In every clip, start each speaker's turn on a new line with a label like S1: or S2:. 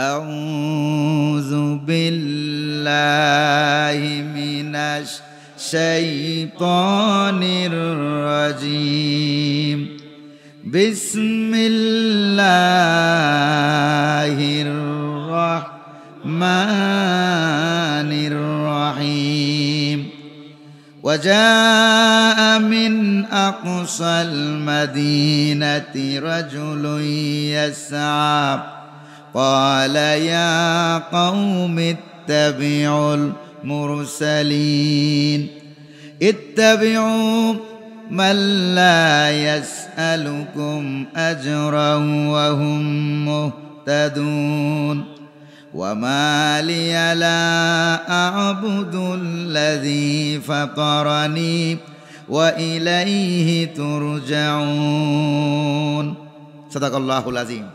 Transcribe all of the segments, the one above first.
S1: আউযু বিল্লাহি মিনাশ শাইতানির রাজিম বিসমিল্লাহির রাহমানির রহিম وجاء من أقصى المدينة رجل يسعى قال يا قوم اتبعوا المرسلين اتبعوا من لا يسألكم أجرا وهم مهتدون وما لي لا أعبد الذي فطرني وإليه ترجعون صدق الله العظيم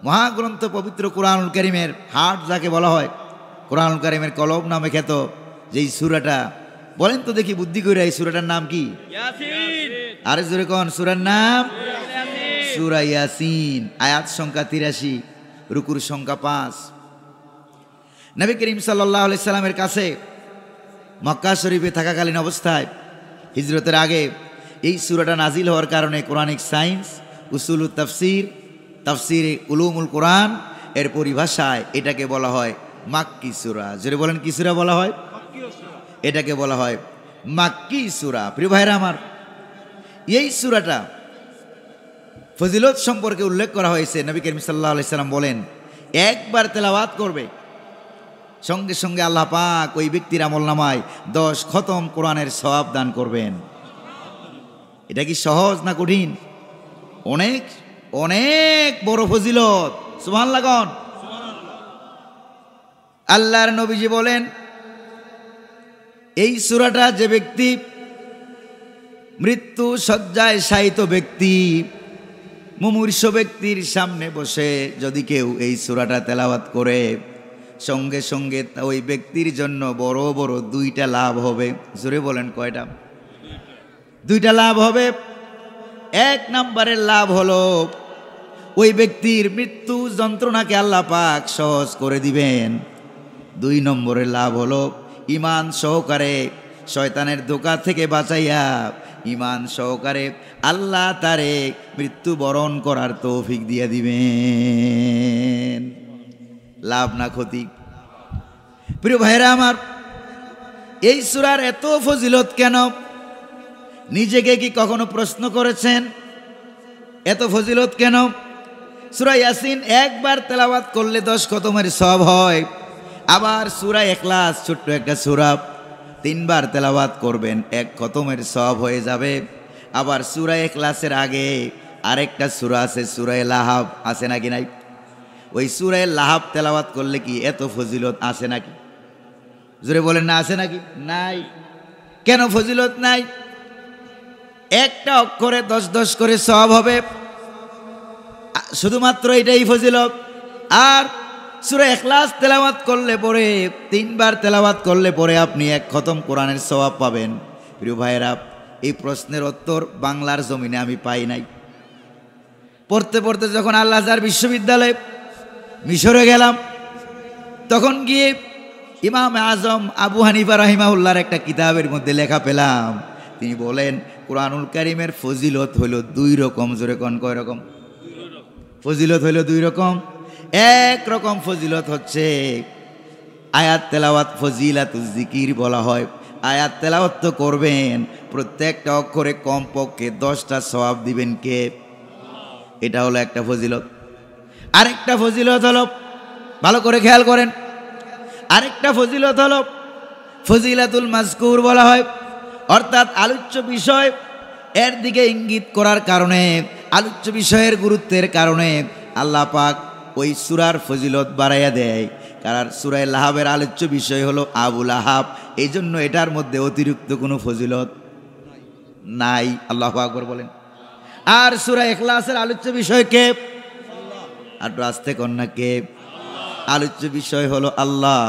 S1: মহাগ্রন্থ পবিত্র কুরআনুল কারীমের হাট যাকে বলা হয়, কুরআনুল কারীমের কলব নামে খ্যাত যেই সূরাটা, বলেন তো দেখি বুদ্ধি করে এই সূরাটার নাম কি? ইয়াসিন। আরে জোরে কোন সূরার নাম? সূরা ইয়াসিন। আয়াত সংখ্যা 83, রুকুর সংখ্যা 5। নবী করিম সাল্লাল্লাহু আলাইহি সাল্লামের কাছে মক্কা শরীফে থাকাকালীন অবস্থায় হিজরতের আগে এই সূরাটা নাজিল হওয়ার কারণে কোরআনিক সায়েন্স, উসুলুত তাফসীর, তাফসীরে উলুমুল কোরআন এর পরিভাষায় এটাকে বলা হয় মাক্কি সূরা। জোরে বলেন কি সূরা বলা হয়? এটাকে বলা হয় মাক্কি সূরা। প্রিয় ভাইরা আমার, এই সূরাটা ফজিলত সম্পর্কে উল্লেখ করা হয়েছে। নবী করিম সাল্লাল্লাহু আলাইহি সাল্লাম বলেন, একবার তেলাওয়াত করবে সঙ্গে সঙ্গে আল্লাহ পাক ওই ব্যক্তির আমলনামায় 10 খতম কোরআনের সওয়াব দান করবেন। এটা কি সহজ না কঠিন? অনেক অনেক বড় ফজিলত। সুবহানাল্লাহ কোন? আল্লাহর নবীজি বলেন, এই সূরাটা যে ব্যক্তি মৃত্যু শয্যায় শায়িত ব্যক্তি, মুমূর্ষ ব্যক্তির সামনে বসে যদি কেউ এই সূরাটা তেলাওয়াত করে, সঙ্গে সঙ্গে ওই ব্যক্তির জন্য বড় বড় 2টা লাভ হবে। জোরে বলেন কয়টা? 2টা লাভ হবে। 1 নম্বরের লাভ হলো ওই ব্যক্তির মৃত্যু যন্ত্রণাকে আল্লাহ পাক সহজ করে দিবেন। 2 নম্বরের লাভ হলো ঈমান সহকারে শয়তানের ধোঁকা থেকে বাঁচাইয়া ঈমান সহকারে আল্লাহ তারে মৃত্যুবরণ করার তৌফিক দিয়ে দিবেন। লাভ না ক্ষতি? প্রিয় ভাইরা আমার, এই সূরার এত ফজিলত কেন? নিজেকে কি কখনো প্রশ্ন করেছেন এত ফজিলত কেন? সূরা ইয়াসিন একবার তেলাওয়াত করলে 10 খতমের সওয়াব হয়। আবার সূরা ইখলাস, ছোট্ট একটা সূরা, 3 বার তেলাওয়াত করবেন 1 খতমের সওয়াব হয়ে যাবে। আবার সূরা ইখলাসের আগে আরেকটা সূরা আছে, সূরা লাহাব, আছে নাকি নাই? ওই সূরা লাহাব তেলাওয়াত করলে কি এত ফজিলত আছে নাকি? জোরে বলেন না, আছে নাকি? নাই। কেন ফজিলত নাই? একটা অক্ষরে 10 করে সওয়াব হবে, শুধুমাত্র এটাই ফজিলত। আর সূরা ইখলাস তেলাওয়াত করলে পরে 3 বার তেলাওয়াত করলে পরে আপনি 1 খতম কোরআনের সওয়াব পাবেন। প্রিয় ভাইয়েরা, এই প্রশ্নের উত্তর বাংলার জমিনে আমি পাই নাই। পড়তে পড়তে যখন আল আজহার বিশ্ববিদ্যালয়ে মিশরে গেলাম, তখন গিয়ে ইমাম আজম আবু হানিফা রাহিমাহুল্লাহর একটা কিতাবের মধ্যে লেখা পেলাম। তিনি বলেন, কুরআনুল কারীমের ফজিলত হলো 2 রকম। জোরে কোন কয় রকম? ফজিলত হলো 2 রকম। এক রকম ফজিলত হচ্ছে আয়াত তেলাওয়াত, ফজিলাতুজ জিকির বলা হয়। আয়াত তেলাওয়াত তো করবেন, প্রত্যেকটা অক্ষরে কমপক্ষে 10টা সওয়াব দিবেন কে? এটা হলো একটা ফজিলত। আরেকটা ফজিলত হলো, ভালো করে খেয়াল করেন, আরেকটা ফজিলত হলো ফজিলাতুল মাযকুর বলা হয়। অর্থাৎ আলোচ্য বিষয় এর দিকে ইঙ্গিত করার কারণে, আলোচ্য বিষয়ের গুরুত্বের কারণে আল্লাহ পাক ওই সূরার ফজিলত বাড়াইয়া দেয়। কারণ সূরা লাহাবের আলোচ্য বিষয় হলো আবু লাহাব, এই জন্য এটার মধ্যে অতিরিক্ত কোনো ফজিলত নাই। আল্লাহু আকবার বলেন। আর সূরা ইখলাসের আলোচ্য বিষয় কে? আর আস্তে কন্যা কে? আলোচ্য বিষয় হলো আল্লাহ,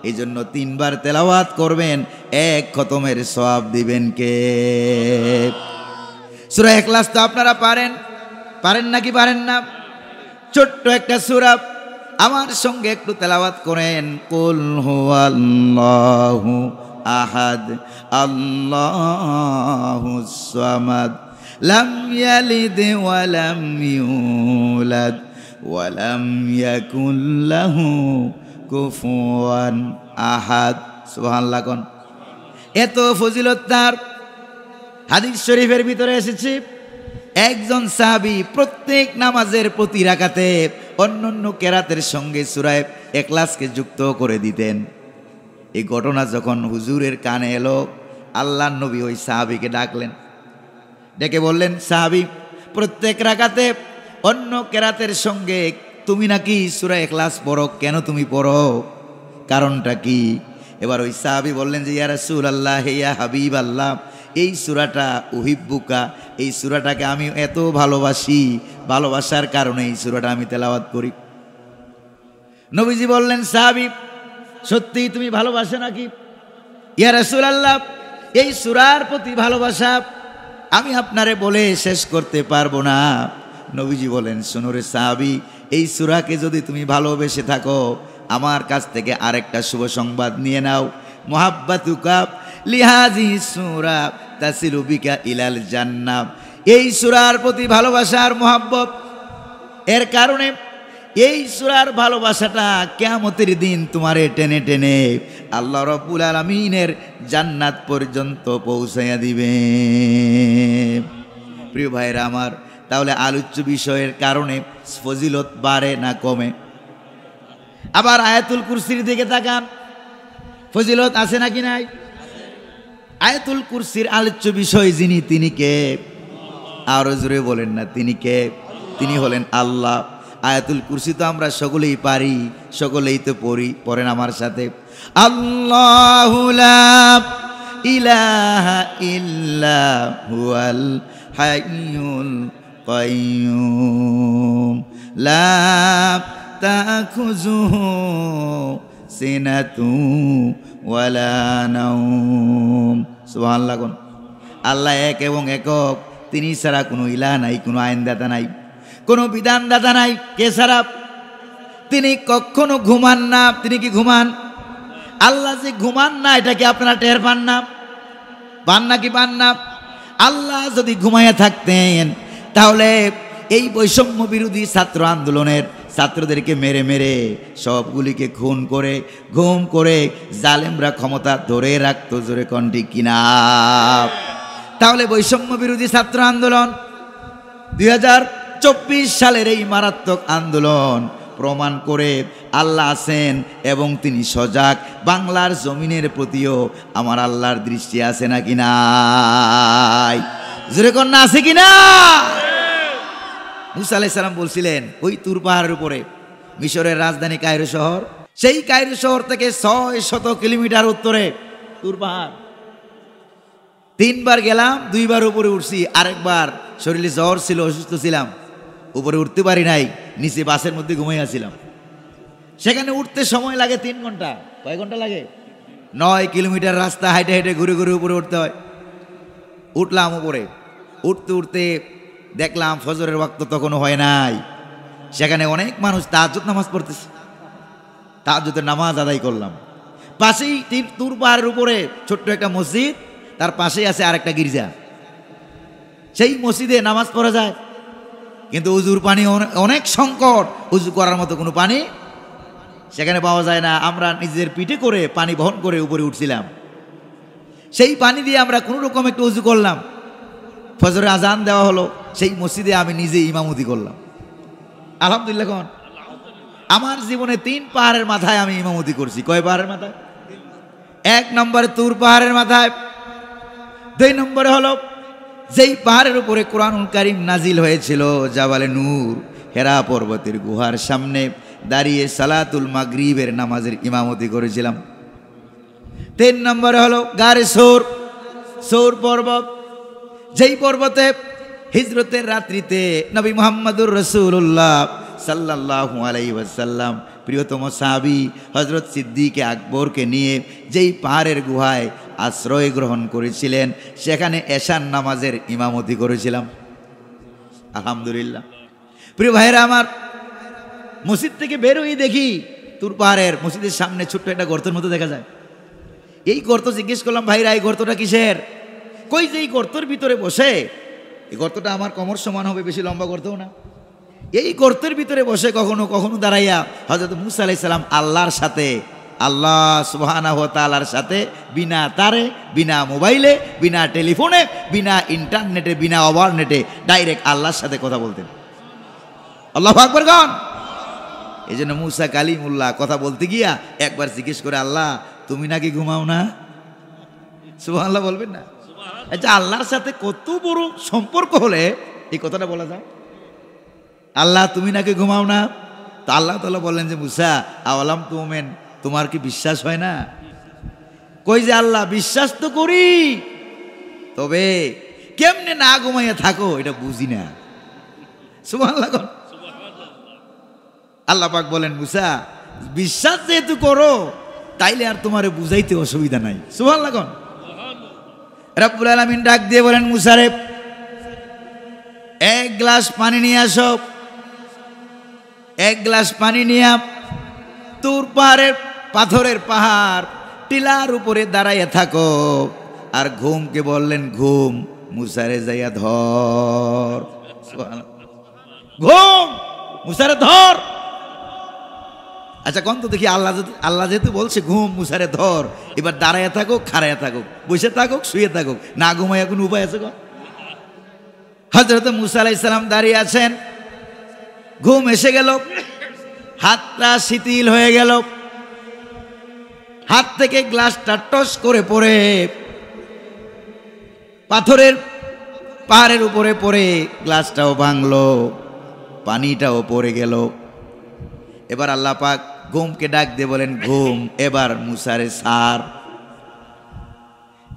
S1: এই জন্য 3 বার তেলাওয়াত করবেন, 1 খতমের সওয়াব দিবেন কে? সূরা ইখলাস তো আপনারা পারেন নাকি পারেন না? ছোট্ট একটা সূরা, আমার সঙ্গে একটু তেলাওয়াত করেন, কুল হুয়াল্লাহু আহাদ আল্লাহুস সামাদ লাম ইয়ালিদ ওয়া লাম ইউলাদ ওয়া লাম ইয়াকুল লাহু কুফুয়ান আহাদ। সুবহানাল্লাহ কোন। এত ফজিলত তার। হাদিস শরীফের ভিতরে এসেছে একজন সাহাবী প্রত্যেক নামাজের প্রতি রাকাতে অন্যান্য কেরাতের সঙ্গে সূরা ইখলাসকে যুক্ত করে দিতেন। এই ঘটনা যখন হুজুরের কানে এলো, আল্লাহর নবী ওই সাহাবীকে ডাকলেন, ডেকে বললেন, সাহাবী, প্রত্যেক রাকাতে অন্য কেরাতের সঙ্গে তুমি নাকি সূরা ইখলাস পড়ো, কেন তুমি পড়ো, কারণটা কি? এবার ওই সাহাবী বললেন যে, ইয়া রাসূলুল্লাহ, ইয়া হাবিবাল্লাহ, এই সূরাটা উহিব্বুকা, এই সূরাটাকে আমি এত ভালোবাসি, ভালোবাসার কারণে এই সূরাটা আমি তেলাওয়াত করি। নবীজি বললেন, সাহাবী, সত্যিই তুমি ভালোবাসো নাকি? ইয়া রাসূলুল্লাহ, এই সূরার প্রতি ভালোবাসা আমি আপনারে বলে শেষ করতে পারবো না। নবীজি বলেন, শোনো রে সাহাবী, এই সূরাকে যদি তুমি ভালোবেসে থাকো, আমার কাছ থেকে আরেকটা শুভ সংবাদ নিয়ে নাও। মুহাব্বাতুকা লিহাজি সূরা তাসিলু বিকা ইলাল জান্নাহ। এই সূরার প্রতি ভালোবাসার মুহাব্বত এর কারণে এই সূরার ভালোবাসাটা কিয়ামতের দিন তোমারে টেনে টেনে আল্লাহ রাব্বুল আলামিনের জান্নাত পর্যন্ত পৌঁছাইয়া দিবে। প্রিয় ভাইরা আমার, তাহলে আলোচ্য বিষয়ের কারণে ফজিলত বাড়ে না কমে? আবার আয়াতুল কুরসির দিকে তাকান, ফজিলত আছে নাকি নাই? আয়াতুল কুরসির আলোচ্য বিষয় যিনি, তিনি কে? আরো জোরে বলেন না, তিনি কে? তিনি হলেন আল্লাহ। আয়াতুল কুরসি তো আমরা সকলেই পারি, সকলেই তো পড়ি। পড়েন আমার সাথে, আল্লাহু লা ইলাহা ইল্লা হুয়াল হাইয়ুল কাইয়্যুম লা তাখুযুহু সিনাতুন ওয়ালা নাওম। সুবহানাল্লাহ। আল্লাহ এক এবং একক, তিনি ছাড়া কোনো ইলাহ নাই, কোনো আইনদাতা নাই, কোনো বিধানদাতা নাই। কে ছাড়া? তিনি কখনো ঘুমান না। তিনি কি ঘুমান? আল্লাহ যে ঘুমান না, এটা কি আপনারা টের পান না? পান না কি পান না? আল্লাহ যদি ঘুমাইয়া থাকতেন, তাহলে এই বৈষম্য বিরোধী ছাত্র আন্দোলনের ছাত্রদেরকে মেরে মেরে সবগুলিকে খুন করে ঘুম করে জালেমরা ক্ষমতা ধরে রাখতো। জোরে কোন ঠিক কিনা? তাহলে বৈষম্য বিরোধী ছাত্র আন্দোলন 2024 সালের এই মারাত্মক আন্দোলন প্রমাণ করে আল্লাহ আছেন এবং তিনি সজাগ। বাংলার জমিনের প্রতিও আমার আল্লাহর দৃষ্টি আছে নাকি নাই? জোরে কোন না, আছে কিনা? মুসা আলাইহিস সালাম বলছিলেন, ওই তুর পাহাড়ের উপরে মিশরের রাজধানী কায়রো শহর, সেই কায়রো শহর থেকে 600 কিলোমিটার উত্তরে তুর পাহাড়। 3 বার গেলাম, 2 বার উপরে উঠছি, আরেকবার শরীরে জ্বর ছিল, অসুস্থ ছিলাম, উপরে উঠতে পারি নাই, নিচে বাসের মধ্যে ঘুমাইয়াছিলাম। সেখানে উঠতে সময় লাগে 3 ঘন্টা। কয় ঘন্টা লাগে? 9 কিলোমিটার রাস্তা হাইটে হাইটে ঘুরে ঘুরে উপরে উঠতে হয়। উঠলাম উপরে, উঠতে উঠতে দেখলাম ফজরের ওয়াক্ত তখনও হয় নাই। সেখানে অনেক মানুষ তাহাজ্জুদ নামাজ পড়তেছে। তাহাজ্জুদের নামাজ আদায় করলাম। পাশেই তুর পাহাড়ের উপরে ছোট্ট একটা মসজিদ, তার পাশেই আছে আরেকটা গির্জা। সেই মসজিদে নামাজ পড়া যায়, কিন্তু উজুর পানি অনেক সংকট, উজু করার মতো কোনো পানি সেখানে পাওয়া যায় না। আমরা নিজেদের পিঠে করে পানি বহন করে উপরে উঠছিলাম। সেই পানি দিয়ে আমরা কোনো রকম একটু উজু করলাম। ফজরে আজান দেওয়া হলো, সেই মসজিদে আমি নিজে ইমামতি করলাম। আলহামদুলিল্লাহ। কোন আমার জীবনে 3 পাহাড়ের মাথায় আমি ইমামতি করছি। কয় পাহাড়ের মাথায়? 1 নম্বরে তুর পাহাড়ের মাথায়, 2 নম্বরে হলো যেই পাহাড়ের উপরে কোরআনুল কারীম নাজিল হয়েছিল, জাবালে নূর, হেরা পর্বতের গুহার সামনে দাঁড়িয়ে সালাতুল মাগরিবের নামাজের ইমামতি করেছিলাম। 3 নম্বরে হলো গারে সৌর, সৌর পর্বত, যেই পর্বতে হিজরতের রাত্রিতে নবী মুহাম্মদুর রাসূলুল্লাহ সাল্লাল্লাহু আলাইহি ওয়াসাল্লাম প্রিয়তম সাহাবী হযরত সিদ্দিক আকবরকে নিয়ে যেই পাহাড়ের গুহায় আশ্রয় গ্রহণ করেছিলেন, সেখানে এশার নামাজের ইমামতি করেছিলাম। আলহামদুলিল্লাহ। প্রিয় ভাইরা আমার, মসজিদ থেকে বের হয়ে দেখি তুর পাহাড়ের মসজিদের সামনে ছোট্ট একটা গর্তের মতো দেখা যায়। এই গর্ত জিজ্ঞেস করলাম, ভাইরা এই গর্তটা কিসের? কই যে এই গর্তের ভিতরে বসে, এই গর্তটা আমার কোমর সমান হবে, বেশি লম্বা গর্তও না। এই গর্তের ভিতরে বসে কখনো কখনো দাঁড়াইয়া হযরত মুসা আলাইহিস সালাম আল্লাহর সাথে, আল্লাহ সুবহানাহু ওয়া তাআলার সাথে বিনা তারে, বিনা মোবাইলে, বিনা টেলিফোনে, বিনা ইন্টারনেটে, বিনা ওভারনেটে ডাইরেক্ট আল্লাহর সাথে কথা বলতেন। আল্লাহু আকবার গান। এই জন্য মুসা কালিমুল্লাহ কথা বলতে গিয়া একবার জিজ্ঞেস করে, আল্লাহ তুমি নাকি ঘুমাও না? সুবহানাল্লাহ বলবেন না? আচ্ছা, আল্লাহর সাথে কত বড় সম্পর্ক হলে এই কথাটা বলা যায়, আল্লাহ তুমি নাকি ঘুমাও না? তো আল্লাহ তাআলা বললেন যে মুসা আওয়ালাম তুমেন, তোমার কি বিশ্বাস হয় না? কই যে আল্লাহ বিশ্বাস তো করি, তবে কেমনে না ঘুমাইয়া থাকো এটা বুঝি না। সুবহানাল্লাহ। আল্লাহ পাক বলেন, মুসা বিশ্বাস যেহেতু করো তাইলে আর তোমারে বুঝাইতে অসুবিধা নাই। সুবহানাল্লাহ। রব্বুল আলামিন ডাক দিয়ে বলেন, মুসা রে এক গ্লাস পানি নিয়ে আসো। এক গ্লাস পানি নিয়ে তুর পাহাড়ের পাথরের পাহাড় টিলার উপরে দাঁড়াইয়া থাকো। আর ঘুমকে বললেন, ঘুম মুসারে যাইয়া ধর। ঘুম মুসারে ধর। আচ্ছা কোন তো দেখি, আল্লাহ যেহেতু বলছে ঘুম মুসারে ধর, এবার দাঁড়াইয়া থাকুক, খাড়াইয়া থাকুক, বসে থাকুক, শুয়ে থাকুক, না ঘুমাইয়া কোনো উপায় আছে? হযরত মুসা আলাইহিস সালাম দাঁড়িয়ে আছেন, ঘুম এসে গেল, হাতটা শিথিল হয়ে গেল, হাত থেকে গ্লাসটা টস করে পড়ে পাথরের পাহাড়ের উপরে পড়ে গ্লাসটাও ভাঙলো, পানিটাও পড়ে গেল। এবার আল্লাহ পাক ঘুমকে ডাক দিয়ে বলেন, ঘুম এবার মুসারে ছাড়।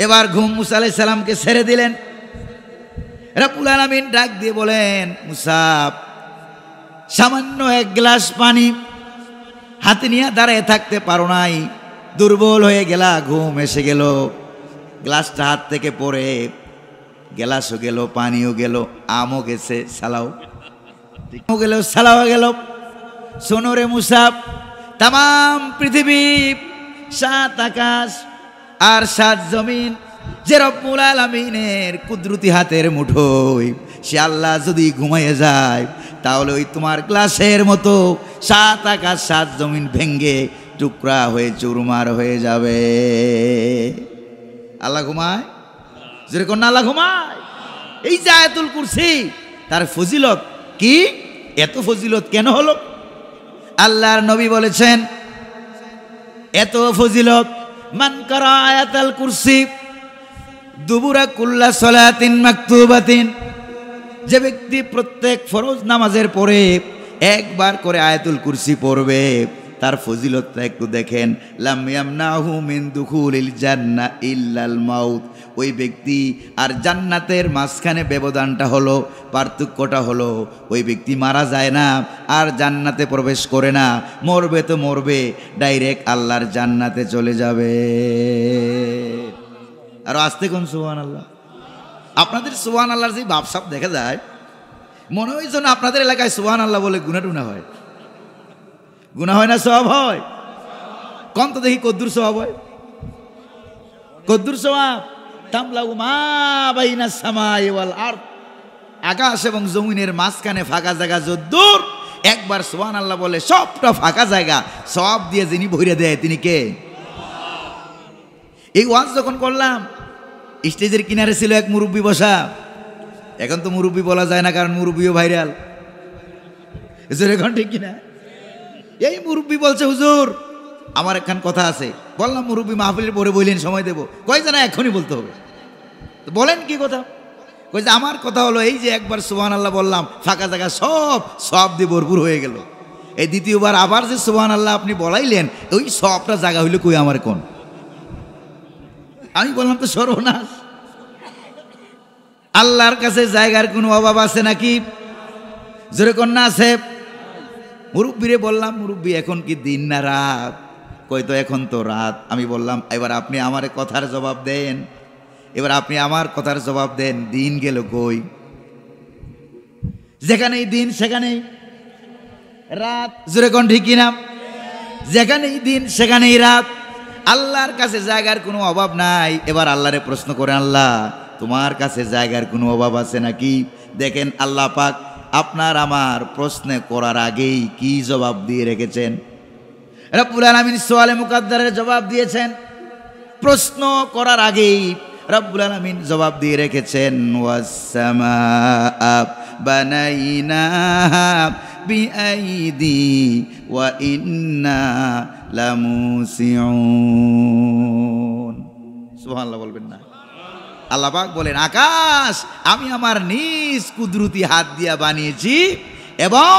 S1: এবার ঘুম মুসা আলাইহিস সালামকে ছেড়ে দিলেন। রব্বুল আলামিন ডাক দিয়ে বলেন, মুসা সামান্য এক গ্লাস পানি হাতে নিয়ে দাঁড়িয়ে থাকতে পারো নাই, দুর্বল হয়ে গেলা, ঘুম এসে গেল, গ্লাসটা হাত থেকে পড়ে গ্লাসও গেল, পানিও গেল, আমও গেছে, সালাও গেল, সালাও গেল। শোনো রে মুসা, তাম পৃথিবী, 7 আকাশ আর 7 জমিন যে রব্বুল আলামিনের কুদরতি হাতের মুঠোয়, সে আল্লাহ যদি ঘুমাইয়ে যায় তাহলে ওই তোমার গ্লাসের মতো 7 আকাশ 7 জমিন ভেঙ্গে টুকরা হয়ে চুরমার হয়ে যাবে। আল্লাহ ঘুমায়? যেরকম আল্লাহ ঘুমায়। এই যে আয়াতুল কুরসি, তার ফজিলত কি? এত ফজিলত কেন হলো? আল্লাহর নবী বলেছেন, এত ফজিলত, মান কারা আয়াতুল কুরসি দুবুরা কুল্লা সালাতিন মাকতুবাতিন, যে ব্যক্তি প্রত্যেক ফরজ নামাজের পরে একবার করে আয়াতুল কুরসি পড়বে, তার ফজিলতটা একটু দেখেন। লাম ইয়ামনাহু মিন দুখুলিল জান্নাহ ইল্লাল মাউত, ওই ব্যক্তি আর জান্নাতের মাঝখানে ব্যবধানটা হলো, পার্থক্যটা হলো, ওই ব্যক্তি মারা যায় না আর জান্নাতে প্রবেশ করে না, মরবে তো মরবে, ডাইরেক্ট আল্লাহর জান্নাতে চলে যাবে। আর আসতে কোন সুবহানাল্লাহ। আপনাদের সুবহানাল্লাহর যে ভাবসাব দেখা যায়, মনে হয় যেন আপনাদের এলাকায় সুবহানাল্লাহ বলে গুনাহ টুনা হয়। গুনাহ হয় না সওয়াব হয়? কোন তো দেখি কদ্দুর সওয়াব হয়? কদ্দুর সওয়াব? তামলাউ মা বাইনাস সামাই ওয়াল আরদ, আকাশ এবং জমিনের মাঝখানে ফাঁকা জায়গা যদ্দূর একবার সুবহানাল্লাহ বলে সবটা ফাঁকা জায়গা সওয়াব দিয়ে যিনি ভরে দেয় তিনি কে? এই ওয়াজ যখন করলাম, স্টেজের কিনারে ছিল এক মুরব্বী বসা। এখন তো মুরব্বী বলা যায় না, কারণ মুরব্বীও ভাইরাল। এখন ঠিক কিনা? এই মুরব্বী বলছে, হুজুর আমার একখান কথা আছে। বললাম, মুরব্বী মাহফিলের পরে বললেন, সময় দেবো। কয় জানা এখনই বলতে হবে। বলেন কি কথা? কই যে আমার কথা হলো এই যে একবার সুবহানাল্লাহ বললাম, ফাঁকা জায়গা সব দিয়ে ভরপুর হয়ে গেল। এই দ্বিতীয়বার আবার যে সুবহানাল্লাহ আপনি বলাইলেন, ওই সবটা জায়গা হইলে কই আমার কোন? আমি বললাম, তো সর্বনাশ, আল্লাহর কাছে জায়গার কোনো অভাব আছে নাকি? জোরে কন্যা আছে? মুরব্বীরে বললাম, মুরব্বী এখন কি দিন না রাত? কই তো এখন তো রাত। আমি বললাম, এবার আপনি আমার কথার জবাব দেন, এবার আপনি আমার কথার জবাব দেন, দিন গেল কই? যেখানেই দিন সেখানেই রাত। জোরে কোন ঠিক কিনা? যেখানেই দিন সেখানেই রাত। আল্লাহর কাছে জায়গার কোনো অভাব নাই। এবার আল্লাহরে প্রশ্ন করে, আল্লাহ তোমার কাছে জায়গার কোনো অভাব আছে নাকি? দেখেন আল্লাহ পাক আপনার আমার প্রশ্ন করার আগেই কি জবাব দিয়ে রেখেছেন। রব্বুল আলামিন সোয়ালে মুকাদ্দারের জবাব দিয়েছেন। প্রশ্ন করার আগেই রব্বুল আলামিন জবাব দিয়ে রেখেছেন, ওয়াস-সামাআ বানাইনাহা বিআইদি ওয়া ইন্না লামুসিউন। সুবহানাল্লাহ বলবেন না? আল্লাহ পাক বলেন, আকাশ আমি আমার নিজ কুদরতি হাত দিয়া বানিয়েছি এবং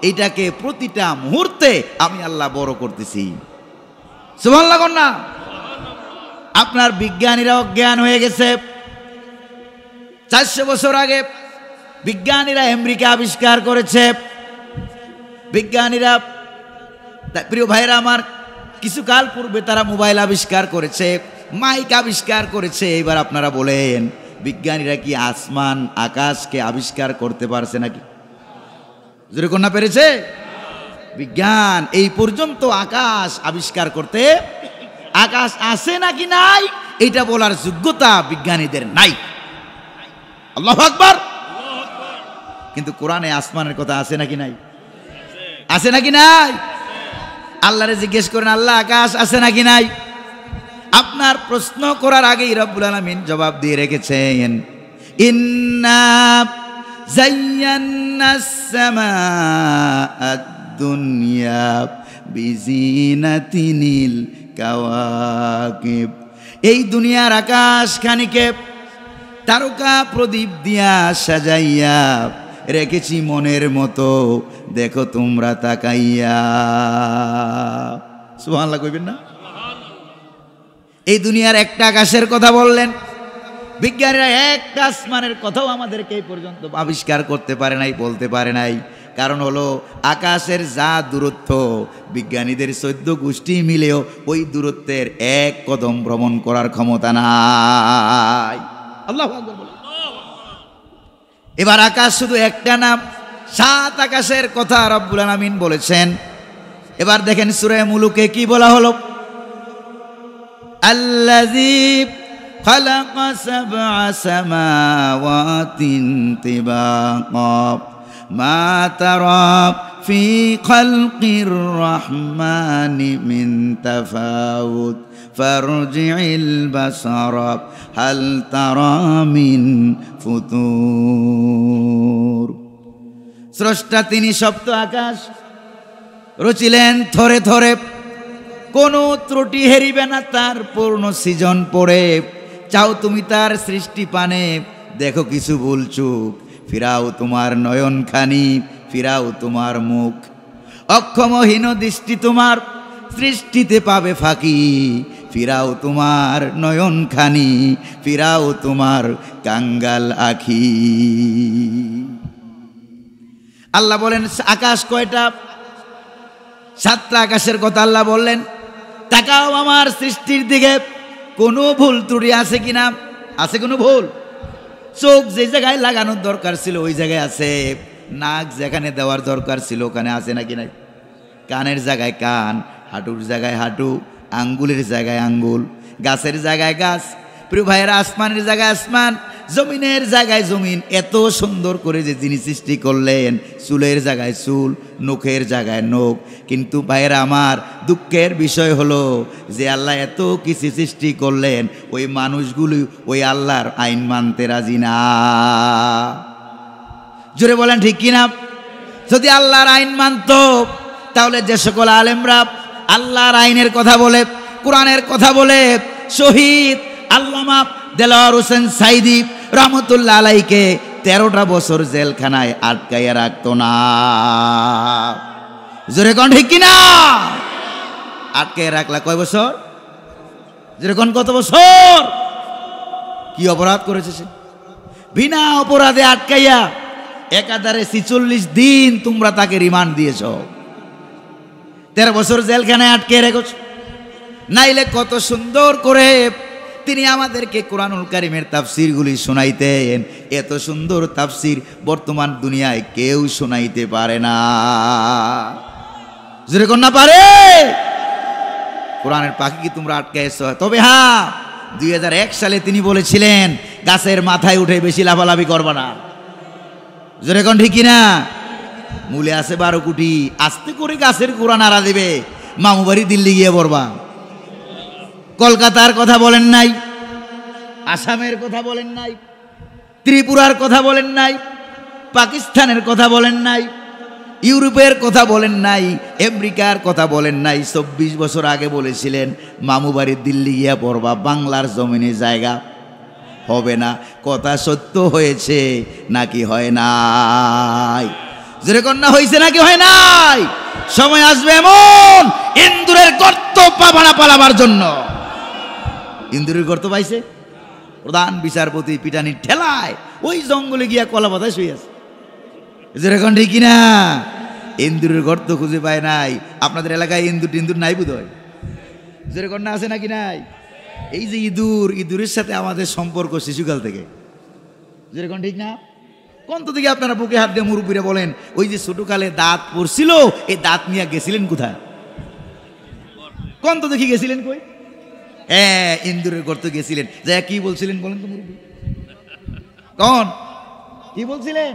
S1: এটাকে প্রতিটা মুহূর্তে আমি আল্লাহ বড় করতেছি। সুবহানাল্লাহ কোন না? আপনার বিজ্ঞানীরা অজ্ঞান হয়ে গেছে। 400 বছর আগে বিজ্ঞানীরা আমেরিকা আবিষ্কার করেছে। বিজ্ঞানীরা, প্রিয় ভাইরা আমার, কিছু কাল পূর্বে তারা মোবাইল আবিষ্কার করেছে, মাইক আবিষ্কার করেছে। এবার আপনারা বলেন, বিজ্ঞানীরা কি আসমান আকাশকে আবিষ্কার করতে পারছে নাকি? জোরে কোন না পেরেছে? বিজ্ঞান এই পর্যন্ত আকাশ আবিষ্কার করতে, আকাশ আছে নাকি নাই এটা বলার যোগ্যতা বিজ্ঞানীদের নাই। আল্লাহু আকবার। কিন্তু কোরআনে আসমানের কথা আছে নাকি নাই? আছে নাকি নাই? আল্লাহরে জিজ্ঞেস করেন, আল্লাহ আকাশ আছে নাকি নাই? আপনার প্রশ্ন করার আগেই রব্বুল আলামিন জবাব দিয়ে রেখেছেন, ইন্না যায়্যানাস সামাআদ দুনিয়া বিজিনাতিনিল কাওয়াকিব। এই দুনিয়ার আকাশ খানিকে তারকা প্রদীপ দিয়া সাজাইয়া রেখেছি মনের মতো, দেখো তোমরা তাকাইয়া। সুবহানাল্লাহ কইবেন না? এই দুনিয়ার একটা আকাশের কথা বললেন, বিজ্ঞানীরা একটা আসমানের কথাও আমাদেরকে এই পর্যন্ত আবিষ্কার করতে পারে নাই, বলতে পারে নাই। কারণ হলো আকাশের যা দূরত্ব, বিজ্ঞানীদের 14 গোষ্ঠী মিলেও ওই দূরত্বের এক কদম ভ্রমণ করার ক্ষমতা নাই। আল্লাহু আকবার বলেন। এবার আকাশ শুধু একটা নাম, 7 আকাশের কথা রব্বুল আলামিন বলেছেন। এবার দেখেন সূরা মুলুকে কি বলা হলো, আল্লাযী খালাকা সাবআ সামাওয়াতিন তিবাকা মা তারা ফি খালকির রহমানি মিন তাফাউত ফারজি'ল বাসারা হাল তারা মিন ফুতুর। স্রষ্টা তিনি সপ্ত আকাশ রচিলেন থরে থরে, কোনো ত্রুটি হেরিবে না তার পূর্ণ সৃজন পড়ে। চাও তুমি তার সৃষ্টি পানে, দেখো কিছু ভুল চুক, ফিরাও তোমার নয়নখানি, ফিরাও তোমার মুখ। অক্ষমহীন দৃষ্টি তোমার সৃষ্টিতে পাবে ফাঁকি, ফিরাও তোমার নয়নখানি, ফিরাও তোমার কাঙ্গাল আখি। আল্লাহ বলেন আকাশ কয়টা? 7টা আকাশের কথা আল্লাহ বললেন। তাকাও আমার সৃষ্টির দিকে, কোনো ভুল ত্রুটি আছে কিনা? আছে কোনো ভুল? চোখ যে জায়গায় লাগানোর দরকার ছিল ওই জায়গায় আছে, নাক যেখানে দেওয়ার দরকার ছিল ওখানে আছে নাকি নাই? কানের জায়গায় কান, হাঁটুর জায়গায় হাঁটু, আঙ্গুলের জায়গায় আঙ্গুল, গাছের জায়গায় গাছ। প্রিয় ভাইয়েরা, আসমানের জায়গায় আসমান, জমিনের জায়গায় জমিন। এত সুন্দর করে যে যিনি সৃষ্টি করলেন, চুলের জায়গায় চুল, নখের জায়গায় নখ। কিন্তু ভাইয়েরা আমার, দুঃখের বিষয় হলো যে আল্লাহ এত কিছু সৃষ্টি করলেন, ওই মানুষগুলি ওই আল্লাহর আইন মানতে রাজি না। জোরে বলেন ঠিক কিনা? যদি আল্লাহর আইন মানত, তাহলে যে সকল আলেমরা আল্লাহর আইনের কথা বলে, কোরআনের কথা বলে, শহীদ আল্লামা দেলোয়ার হোসেন সাইদি রহমতুল্লাহ আলাইকে 13টা বছর জেলখানায় আটকাইয়া রাখতো না। জোরে কোন ঠিক কিনা? আটকাইয়া রাখলা কয় বছর? জোরে কোন কত বছর? কি অপরাধ করেছে সে? বিনা অপরাধে আটকাইয়া একাধারে 46 দিন তোমরা তাকে রিমান্ড দিয়েছ। 13 বছর জেলখানায় আটকে রেখেছ। নাইলে কত সুন্দর করে তিনি আমাদেরকে কোরআনুল কারীমের তাফসিরগুলি শোনাইতেন। এত সুন্দর তাফসির বর্তমান দুনিয়ায় কেউ শোনাইতে পারে না। জোরে কোন না পারে? কোরআনের পাখি কি তোমরা আটকাইছো? তবে হ্যাঁ, 2001 সালে তিনি বলেছিলেন গাছের মাথায় উঠে বেশি লাফালাফি করবা না। জোরে কোন ঠিক কিনা? মূলে আছে 12 কোটি, আস্তে করে গাছের গোড়া নাড়া দেবে, মামু বাড়ি দিল্লি গিয়ে পড়বা। কলকাতার কথা বলেন নাই, আসামের কথা বলেন নাই, ত্রিপুরার কথা বলেন নাই, পাকিস্তানের কথা বলেন নাই, ইউরোপের কথা বলেন নাই, আমেরিকার কথা বলেন নাই। 24 বছর আগে বলেছিলেন মামু বাড়ি দিল্লি গিয়া পড়বা, বাংলার জমিনে জায়গা হবে না। কথা সত্য হয়েছে নাকি হয় নাই? জোরে কন্যা হয়েছে নাকি হয় নাই? সময় আসবে এমন ইন্দুরের গর্ত পাবানা পালাবার জন্য। ইন্দুরের গর্ত পাইছে, প্রধান বিচারপতি পিটানির ঠেলায় ওই জঙ্গলে গিয়া কলা পাতায় শুয়ে আছে। জোরে কোন ঠিক কিনা? ইন্দুরের গর্ত খুঁজে পায় নাই। আপনাদের এলাকায় ইন্দুর টিন্দুর নাই বোধ হয়? জোরে কন্যা আছে নাকি নাই? এই যে ইঁদুরের সাথে আমাদের সম্পর্ক শিশুকাল থেকে। জোরে কোন ঠিক না? কোন থেকে আপনারা বুকে হাত দিয়ে মুরব্বীরা বলেন, ওই যে ছোটকালে দাঁত পড়ছিল, এই দাঁত নিয়ে গেছিলেন কোথায়? কোন তো দেখি গেছিলেন কই? হ্যাঁ, ইন্দুরের গর্ত গেছিলেন। যা কি বলছিলেন বলেন তো মুরব্বী? কোন কি বলছিলেন?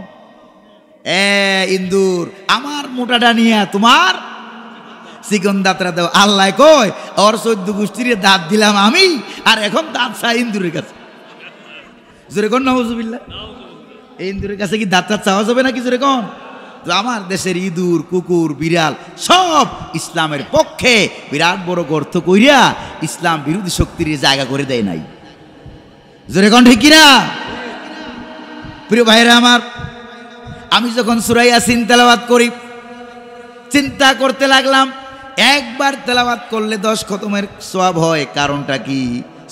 S1: ইন্দুর আমার মোটাটা নিয়ে তোমার চিকন দাঁতরা দাও। আল্লাহ কয় ওর 14 গোষ্ঠীর দাঁত দিলাম আমি, আর এখন দাঁত চাই ইন্দুরের কাছে। জোরে কোন নাউজুবিল্লাহ। এই ইন্দুরের কাছে কি দাঁত টাত চাওয়া যাবে নাকি? জোরে কোন। তো আমার দেশের ইঁদুর, কুকুর, বিড়াল সব ইসলামের পক্ষে বিরাট বড় গর্ত কইরা ইসলাম বিরোধী শক্তির জায়গা করে দেয় নাই। জোরে কোন ঠিক কিনা? প্রিয় ভাইরা আমার, আমি যখন সূরা ইয়াসিন তেলাওয়াত করি, চিন্তা করতে লাগলাম একবার তেলাওয়াত করলে 10 খতমের সওয়াব হয়। কারণটা কি?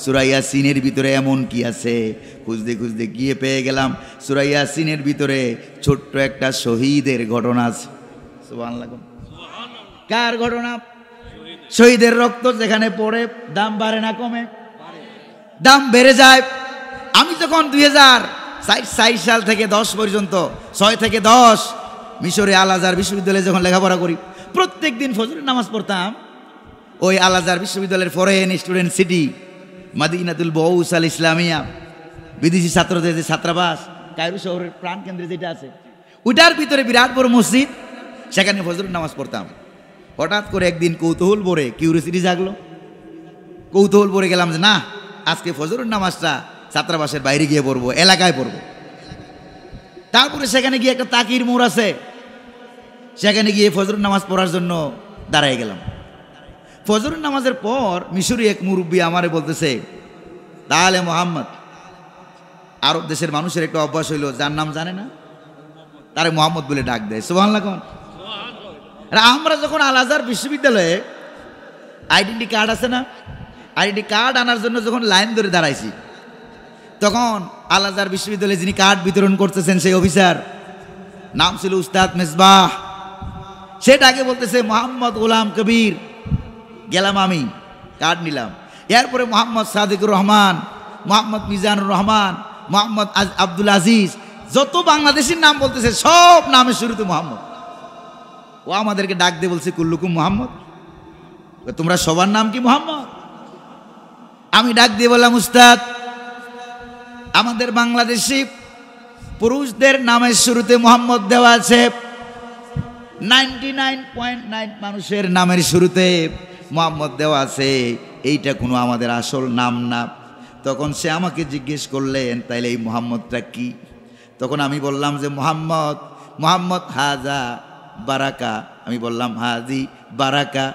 S1: সূরা ইয়াসিনের ভিতরে এমন কি আছে? খুঁজতে খুঁজতে গিয়ে পেয়ে গেলাম সূরা ইয়াসিনের ভিতরে ছোট্ট একটা শহীদের ঘটনা আছে। সুবহানাল্লাহ। কার ঘটনা? শহীদের রক্ত যেখানে পড়ে দাম বাড়ে না কমে? দাম বেড়ে যায়। আমি যখন 2004 সাল থেকে 10 পর্যন্ত 6 থেকে 10 মিশরে আল আজহার বিশ্ববিদ্যালয়ে যখন লেখাপড়া করি, প্রত্যেক দিন ফজরের নামাজ পড়তাম ওই আল আজহার বিশ্ববিদ্যালয়ের ফরেন স্টুডেন্ট সিটি মাদিনাতুল বউস আল ইসলামিয়া, বিদেশি ছাত্রদের যে ছাত্রাবাস কায়রো শহরের প্রাণকেন্দ্রে যেটা আছে, ওইটার ভিতরে বিরাট বড় মসজিদ, সেখানে ফজরের নামাজ পড়তাম। হঠাৎ করে একদিন কৌতূহল ভরে কিউরিওসিটি জাগলো। কৌতূহল ভরে গেলাম যে না, আজকে ফজরের নামাজটা ছাত্রাবাসের বাইরে গিয়ে পড়বো, এলাকায় পড়বো। তারপরে সেখানে গিয়ে একটা তাকির মোড় আছে, সেখানে গিয়ে ফজরের নামাজ পড়ার জন্য দাঁড়ায় গেলাম। ফজরের নামাজের পর মিশরি এক মুরব্বী আমারে বলতেছে, তাহলে মোহাম্মদ, আরব দেশের মানুষের একটা অভ্যাস হইল, যার নাম জানে না তারে মোহাম্মদ বলে ডাক দেয়। সুবহানাল্লাহ। আর আমরা যখন আল আজহার বিশ্ববিদ্যালয়ে আইডেন্টি কার্ড আছে না, আইডেন্টি কার্ড আনার জন্য যখন লাইন ধরে দাঁড়াইছি, তখন আল আজহার বিশ্ববিদ্যালয়ে যিনি কার্ড বিতরণ করতেছেন সেই অফিসার নাম ছিল উস্তাদ মেজবাহ। সে ডাকে বলতেছে মোহাম্মদ গোলাম কবির। গেলাম আমি, কার্ড নিলাম। এরপরে মোহাম্মদ সাদিকুর রহমান, মোহাম্মদ মিজানুর রহমান, মোহাম্মদ আব্দুল আজিজ, যত বাংলাদেশের নাম বলতেছে সব নামের শুরুতে মোহাম্মদ। ও আমাদেরকে ডাক দিয়ে বলছে কুল্লুকুম মোহাম্মদ, তোমরা সবার নাম কি মোহাম্মদ? আমি ডাক দিয়ে বললাম উস্তাদ, আমাদের বাংলাদেশি পুরুষদের নামের শুরুতে মোহাম্মদ দেওয়া আছে, 99.9 মানুষের নামের শুরুতে মোহাম্মদ দেওয়া আছে, এইটা কোনো আমাদের আসল নাম না। তখন সে আমাকে জিজ্ঞেস করলেন তাইলে এই মোহাম্মদটা কি? তখন আমি বললাম যে মোহাম্মদ হাজা বারাকা। আমি বললাম হাজি বারাকা,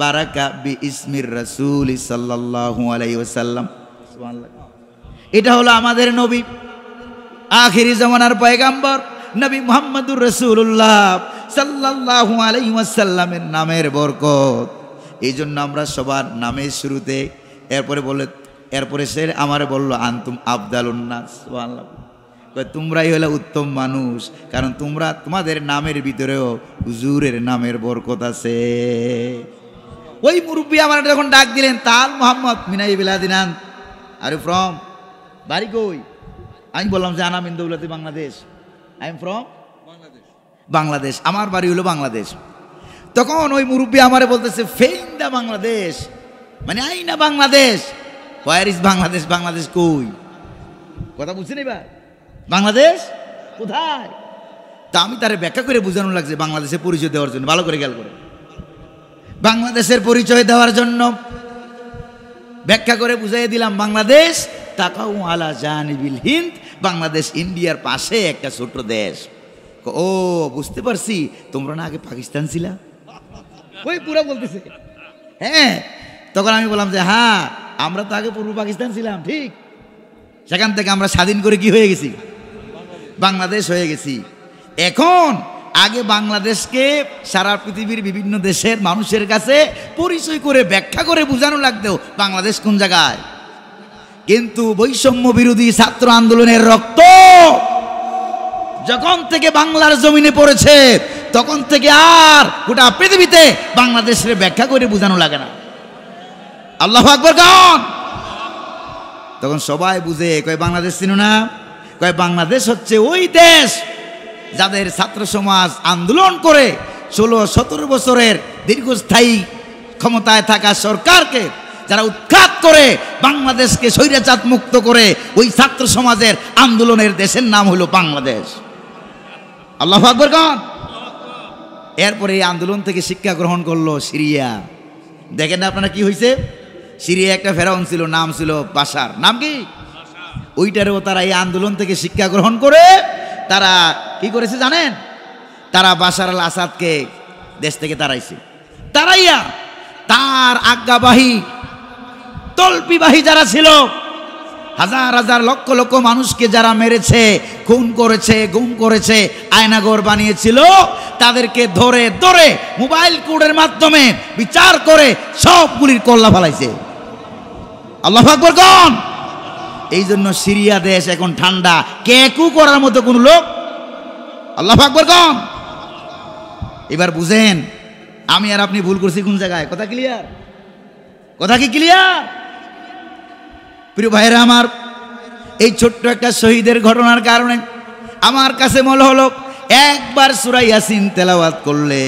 S1: বারাকা বি ইসমির রাসূল সাল্লাল্লাহু আলাইহি ওয়াসাল্লাম। সুবহানাল্লাহ। এটা হলো আমাদের নবী, আখিরি জামানার পয়গাম্বর নবী মুহাম্মদুর রাসূলুল্লাহ সাল্লাল্লাহু আলাইহি ওয়াসাল্লামের নামের বরকত। এই জন্য আমরা সবার নামের শুরুতে এরপরে সে আমারে বলল আনতুম আফদালুন নাস। সুবহানাল্লাহ। তোমরাই হলো উত্তম মানুষ, কারণ তোমাদের নামের ভিতরেও হুজুরের নামের বরকত আছে। ওই মুরব্বী আমার যখন ডাক দিলেন তাল মোহাম্মদ মিনাই বিলাদিনান, আর ইউ ফ্রম? বাড়ি কই? আমি বললাম যে আনা মিন দৌলতি Bangladesh, I am from Bangladesh, আমার বাড়ি হলো বাংলাদেশ। তখন ওই মুরব্বী আমারে বলতেছে ফেইন দা বাংলাদেশ, মানে আইনা বাংলাদেশ, হোয়ার ইজ বাংলাদেশ, বাংলাদেশ কই? কথা বুঝছেন এবার? বাংলাদেশ কোথায়? তা আমি তারে ব্যাখ্যা করে বোঝানো লাগছে বাংলাদেশের পরিচয় দেওয়ার জন্য, ভালো করে খেয়াল করে, বাংলাদেশের পরিচয় দেওয়ার জন্য ব্যাখ্যা করে বুঝাই দিলাম বাংলাদেশ তাকাউ আলা জানিবিল হিন্দ, বাংলাদেশ ইন্ডিয়ার পাশে একটা ছোট্ট দেশ। ও বুঝতে পারছি, তোমরা না আগে পাকিস্তান ছিলা? ওই পুরা বলতেছে হ্যাঁ। তখন আমি বললাম যে হ্যাঁ, আমরা তো আগে পূর্ব পাকিস্তান ছিলাম, ঠিক, সেখান থেকে আমরা স্বাধীন করে কি হয়ে গেছি, বাংলাদেশ হয়ে গেছি। এখন আগে বাংলাদেশকে সারা পৃথিবীর বিভিন্ন দেশের মানুষের কাছে পরিচয় করে ব্যাখ্যা করে বোঝানো লাগতো বাংলাদেশ কোন জায়গায়। কিন্তু বৈষম্য বিরোধী ছাত্র আন্দোলনের রক্ত যখন থেকে বাংলার জমিনে পড়েছে তখন থেকে আর গোটা পৃথিবীতে বাংলাদেশের ব্যাখ্যা করে বোঝানো লাগে না। আল্লাহু আকবার গান। তখন সবাই বুঝে, কয় বাংলাদেশ চিনো না? কয় বাংলাদেশ হচ্ছে ওই দেশ যাদের ছাত্র সমাজ আন্দোলন করে 16-17 বছরের দীর্ঘস্থায়ী ক্ষমতায় থাকা সরকারকে যারা উৎখাত করে বাংলাদেশকে স্বৈরাচার মুক্ত করে, ওই ছাত্র সমাজের আন্দোলনের দেশের নাম হলো বাংলাদেশ। আল্লাহু আকবার গান। এরপরে এই আন্দোলন থেকে শিক্ষা গ্রহণ করলো সিরিয়া। দেখেন না আপনারা কি হয়েছে? সিরিয়া একটা ফেরাউন ছিল, নাম ছিল বাশার। নাম কি? ওইটারও তারা এই আন্দোলন থেকে শিক্ষা গ্রহণ করে তারা কি করেছে জানেন? তারা বাশার আল আসাদকে দেশ থেকে তাড়াইছে। তারাইয়া তার আজ্ঞাবাহী তল্পিবাহী যারা ছিল, হাজার হাজার লক্ষ লক্ষ মানুষকে যারা মেরেছে, খুন করেছে, গুম করেছে, আয়নাঘর বানিয়েছিল, তাদেরকে ধরে ধরে মোবাইল কোডের মাধ্যমে বিচার করে সবগুলির কল্লা ফেলাইছে। আল্লাহু আকবার কোন। এই জন্য সিরিয়া দেশ এখন ঠান্ডা, কেকু করার মতো কোন লোক। আল্লাহু আকবার কোন। এবার বুঝেন আমি আর আপনি ভুল করছি কোন জায়গায়। কথা ক্লিয়ার? কথা কি ক্লিয়ার? প্রিয় ভাইরা আমার, এই ছোট্ট একটা শহীদের ঘটনার কারণে আমার কাছে মনে হলো একবার সূরা ইয়াসিন তেলাওয়াত করলে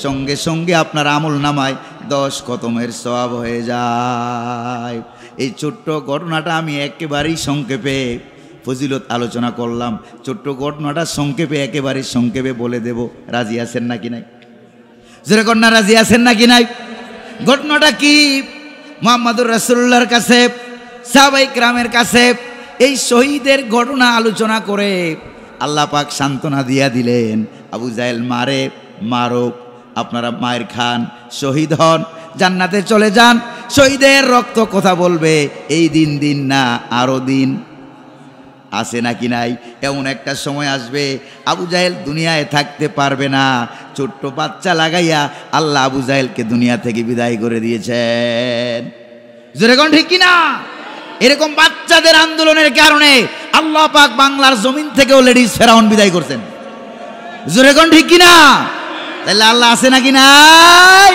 S1: সঙ্গে সঙ্গে আপনার আমল নামায় 10 খতমের সওয়াব হয়ে যায়। এই ছোট্ট ঘটনাটা আমি একেবারেই সংক্ষেপে ফজিলত আলোচনা করলাম। ছোট্ট ঘটনাটা সংক্ষেপে একেবারেই সংক্ষেপে বলে দেব। রাজি আছেন নাকি নাই? জোরে কন্যা রাজি আছেন নাকি নাই? ঘটনাটা কি? মুহাম্মদুর রাসূলুল্লাহর কাছে, সাহাবায়ে কেরামের কাছে এই শহীদের ঘটনা আলোচনা করে আল্লাহ পাক সান্ত্বনা দিয়া দিলেন, আবু জাহেল মারে মারুক, আপনারা মায়ের খান, শহীদ হন, জান্নাতে চলে যান। শহীদের রক্ত কথা বলবে, এই দিন দিন না আরো দিন আছে নাকি নাই? এমন একটা সময় আসবে আবু জাহেল দুনিয়ায় থাকতে পারবে না। ছোট্ট বাচ্চা লাগাইয়া আল্লাহ আবু জাহেলকে দুনিয়া থেকে বিদায় করে দিয়েছেন। জোরে কোন ঠিক কিনা? এরকম বাচ্চাদের আন্দোলনের কারণে আল্লাহ পাক বাংলার জমিন থেকেও লেডিস ফেরাউন বিদায় করছেন। জোরে কোন ঠিক কিনা? তাহলে আল্লাহ আছে নাকি নাই?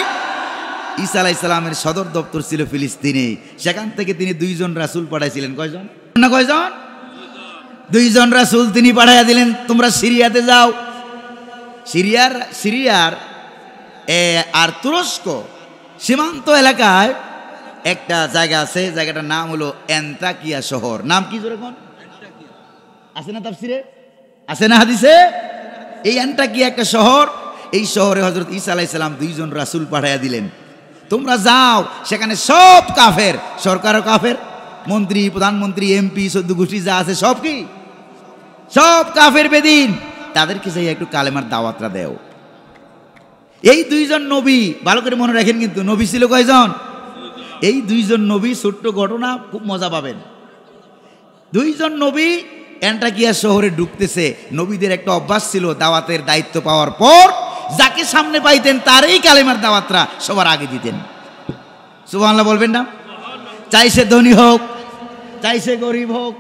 S1: ঈসা আলাইহিস সালামের সদর দপ্তর ছিল ফিলিস্তিনে, সেখান থেকে তিনি 2 জন রাসূল পাঠাইছিলেন। কয়জন না কয়জন? 2 জন রাসূল তিনি পাঠাইয়া দিলেন, তোমরা সিরিয়াতে যাও। সিরিয়ার আর তুরস্ক সীমান্ত এলাকায় একটা জায়গা আছে, জায়গাটার নাম হলো অ্যান্তাকিয়া শহর। নাম কি জোরে কোন? আছে না তাফসিরে? আছে না হাদিসে? এই অ্যান্তাকিয়া একটা শহর। এই শহরে হযরত ঈসা আলাইহিস সালাম 2 জন রাসূল পাঠাইয়া দিলেন, তোমরা যাও। সেখানে সব কাফের, সরকারও কাফের, মন্ত্রী, প্রধানমন্ত্রী, এমপি, 14 গোষ্ঠী যা আছে সব কি? সব কাফের বেদিন। তাদেরকে যাই একটু কালেমার দাওয়াতটা দেও। এই 2 জন নবী, ভালো করে মনে রাখেন কিন্তু, নবী ছিল কয়জন? এই 2 জন নবী। ছোট্ট ঘটনা, খুব মজা পাবেন। 2 জন নবী অ্যান্টাকিয়া শহরে ঢুকতেছে। নবীদের একটা অভ্যাস ছিল, দাওয়াতের দায়িত্ব পাওয়ার পর যাকে সামনে পাইতেন তারই কালেমার দাওয়াতরা সবার আগে দিতেন। সুবহানাল্লাহ বলবেন না? চাই সে ধনী হোক, চাই সে গরিব হোক,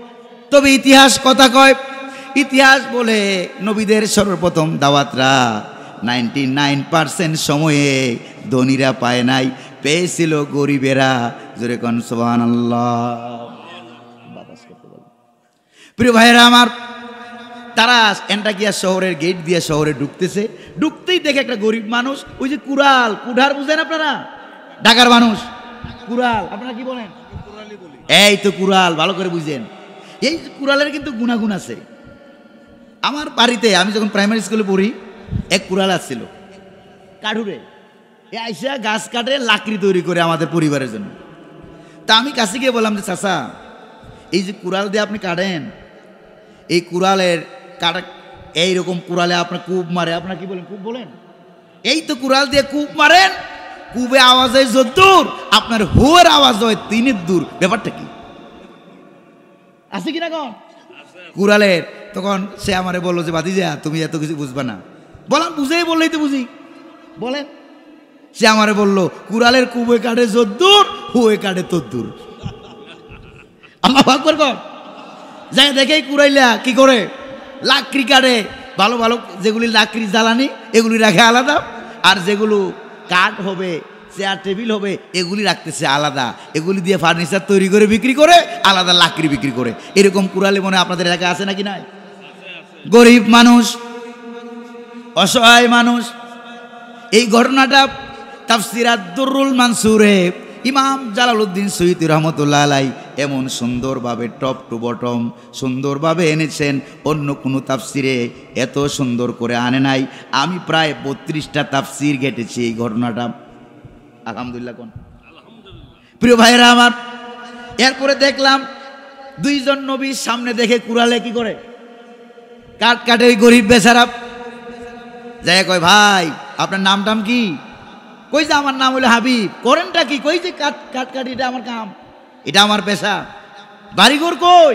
S1: তবে ইতিহাস কথা কয়, ইতিহাস বলে নবীদের সর্বপ্রথম দাওয়াতরা 99% সময়ে ধনীরা পায় নাই, পেয়েছিল গরিবেরা। জোরে কোন সুবহানাল্লাহ। প্রিয় ভাইয়েরা আমার, তারা এন্টাকিয়া শহরের গেট দিয়ে শহরে ঢুকতেছে, ঢুকতেই দেখে একটা গরিব মানুষ, ওই যে কুড়াল, কুঠার বুঝেন আপনারা, ঢাকার মানুষ কুড়াল, আপনারা কি বলেন? এই তো কুড়াল, ভালো করে বুঝেন। এই কুড়ালের কিন্তু গুণাগুণ আছে। আমার বাড়িতে আমি যখন প্রাইমারি স্কুলে পড়ি, এক কুড়াল আসছিল কাঠুরে, এ আইসা গাছ কাটে, লাকড়ি তৈরি করে আমাদের পরিবারের জন্য। তা আমি কাছে গিয়ে বললাম যে চাচা, এই যে কুড়াল দিয়ে আপনি কাটেন, এই কুড়ালের কাটা, এইরকম কুড়ালে আপনার কূপ মারে, আপনার কি বলেন, কূপ বলেন? এই তো কুড়াল দিয়ে কূপ মারেন, কূপে আওয়াজ হয় যদ্দূর, আপনার হোয়ের আওয়াজ হয় 3 দূর। ব্যাপারটা কি আছে কিনা কন কুড়ালের? তখন সে আমারে বললো যে ভাতিজা, তুমি এত কিছু বুঝবা না। বললাম বুঝেই বললেই তো বুঝি, বলেন। সে আমারে বললো কুড়ালের কূপে কাটে যদ্দূর, হুয়ে কাটে তদ্দূর। আমার ভাগ কর যাই দেখেই কুড়াইলা কি করে লাকড়ি কাটে, ভালো ভালো যেগুলি লাকড়ি জ্বালানি এগুলি রাখে আলাদা, আর যেগুলো কাঠ হবে, চেয়ার টেবিল হবে, এগুলি রাখতেছে আলাদা, এগুলি দিয়ে ফার্নিচার তৈরি করে বিক্রি করে, আলাদা লাকড়ি বিক্রি করে। এরকম কুড়ালে মনে আপনাদের এলাকায় আছে নাকি নাই? গরিব মানুষ, অসহায় মানুষ। এই ঘটনাটা তাফসির আদ-দুররুল মানসুরে ইমাম জালালউদ্দিন সূয়ুতী রহমতুল্লাহ আলাইহি এমন সুন্দরভাবে টপ টু বটম সুন্দরভাবে এনেছেন, অন্য কোনো তাফসিরে এত সুন্দর করে আনে নাই। আমি প্রায় 32টা তাফসির ঘেটেছি এই ঘটনাটা। আলহামদুলিল্লাহ কোন প্রিয় ভাইয়েরা আমার, এরপরে দেখলাম 2 জন নবীর সামনে দেখে কুড়ালে কি করে কাট কাটে। ওই গরিব বেচারা যাই কয়, ভাই আপনার নাম কি? কই যে আমার নাম হলো হাবিব। করেনটা কি? কই যে কাট কাটি, এটা আমার কাম, এটা আমার পেশা। বাড়িঘর কই?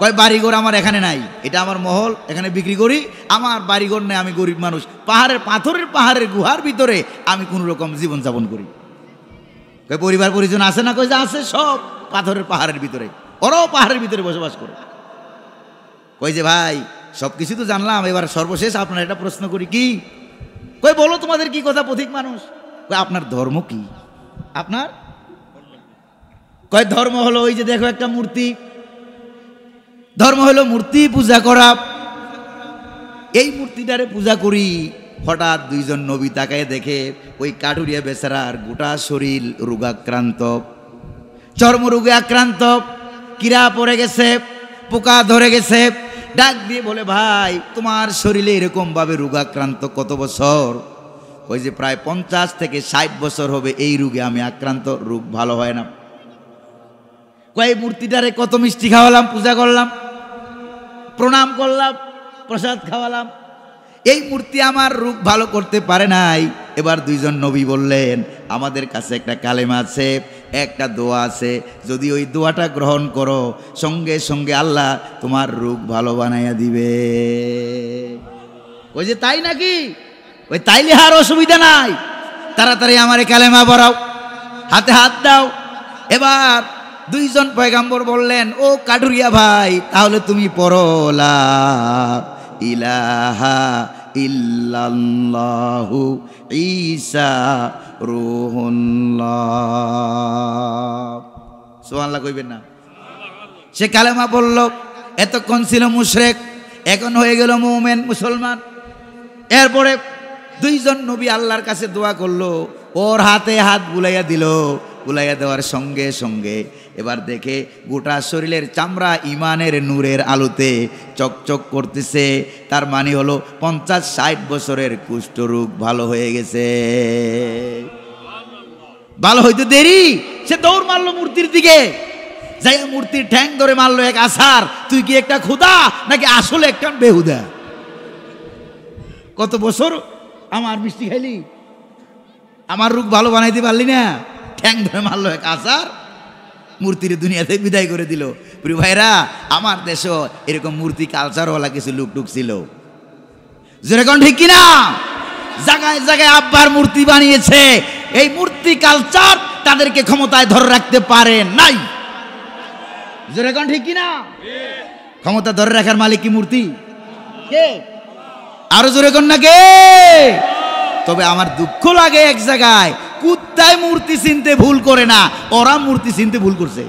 S1: কয় বাড়িঘর আমার এখানে নাই, এটা আমার মহল, এখানে বিক্রি করি, আমার বাড়িঘর নেই, আমি গরিব মানুষ, পাথরের পাহাড়ের গুহার ভিতরে আমি কোন রকম জীবনযাপন করি। কই পরিবার পরিজন আছে না? কই যে আছে, সব পাথরের পাহাড়ের ভিতরে, ওরাও পাহাড়ের ভিতরে বসবাস করে। কই যে ভাই সব কিছু তো জানলাম, এবার সর্বশেষ আপনার একটা প্রশ্ন করি। কি? কই বলো তোমাদের কি কথা, পথিক মানুষ। কই আপনার ধর্ম কি? আপনার কয় ধর্ম হলো ওই যে দেখো একটা মূর্তি, ধর্ম হলো মূর্তি পূজা করা, এই মূর্তিটারে পূজা করি। হঠাৎ 2 জন নবী তাকায় দেখে ওই কাঠুরিয়া বেচারার গোটা শরীর রোগাক্রান্ত, চর্মরোগে আক্রান্ত, কিরা পড়ে গেছে, পোকা ধরে গেছে। ডাক দিয়ে বলে, ভাই তোমার শরীরে এরকম ভাবে রোগাক্রান্ত কত বছর? ওই যে প্রায় 50 থেকে 60 বছর হবে এই রোগে আমি আক্রান্ত, রোগ ভালো হয় না। কয় মূর্তিটারে কত মিষ্টি খাওয়ালাম, পূজা করলাম, প্রণাম করলাম, প্রসাদ খাওয়ালাম, এই মূর্তি আমার রোগ ভালো করতে পারে নাই। এবার 2 জন নবী বললেন, আমাদের কাছে একটা কালেমা আছে, একটা দোয়া আছে, যদি ওই দোয়াটা গ্রহণ করো সঙ্গে সঙ্গে আল্লাহ তোমার রোগ ভালো বানাইয়া দিবে। ওই যে তাই নাকি? ওই তাইলে আর অসুবিধা নাই, তাড়াতাড়ি আমার কালেমা পড়াও, হাতে হাত দাও। এবার 2 জন পয়গাম্বর বললেন, ও কাঠুরিয়া ভাই, তাহলে তুমি পড়ো লা ইলাহা ইল্লাল্লাহু ঈসা রূহুল্লাহ। সুবহানাল্লাহ কইবেন না? সে কালেমা পড়ল, এতক্ষণ ছিল মুশরিক, এখন হয়ে গেল মুমিন, মুসলমান। এরপরে 2 জন নবী আল্লাহর কাছে দোয়া করলো, ওর হাতে হাত বুলাইয়া দিল, বুলাইয়া দেওয়ার সঙ্গে সঙ্গে এবার দেখে গোটা শরীরের চামড়া ইমানের নূরের আলোতে চকচক করতেছে। তার মানে হলো 50-60 বছরের কুষ্ঠরোগ ভালো হয়ে গেছে। ভালো হইতে দেরি, সে দৌড় মারলো মূর্তির দিকে, যাই মূর্তির ঠ্যাং ধরে মারলো এক আছাড়। তুই কি একটা খোদা নাকি আসলে একটা বেহুদা? কত বছর আমার মিষ্টি খাইলি, আমার রোগ ভালো বানাইতে পারলি না? ঠ্যাং ধরে মারলো এক আছাড়, মূর্তির দুনিয়াতে বিদায় করে দিল। প্রিয় ভাইরা, আমার দেশও এরকম মূর্তি কালচারওয়ালা কিছু লোকটুক ছিল, যেরকম ঠিক কিনা? জায়গায় জায়গায় আব্বার মূর্তি বানিয়েছে। এই মূর্তি কালচার তাদেরকে ক্ষমতায় ধরে রাখতে পারে নাই, যেরকম ঠিক কিনা? ক্ষমতা ধরে রাখার মালিক কি মূর্তি? কে? আরো জোরে কর না কে? তবে আমার দুঃখ লাগে এক জায়গায়, কুত্তায় মূর্তি চিনতে ভুল করে না, ওরা মূর্তি চিনতে ভুল করছে।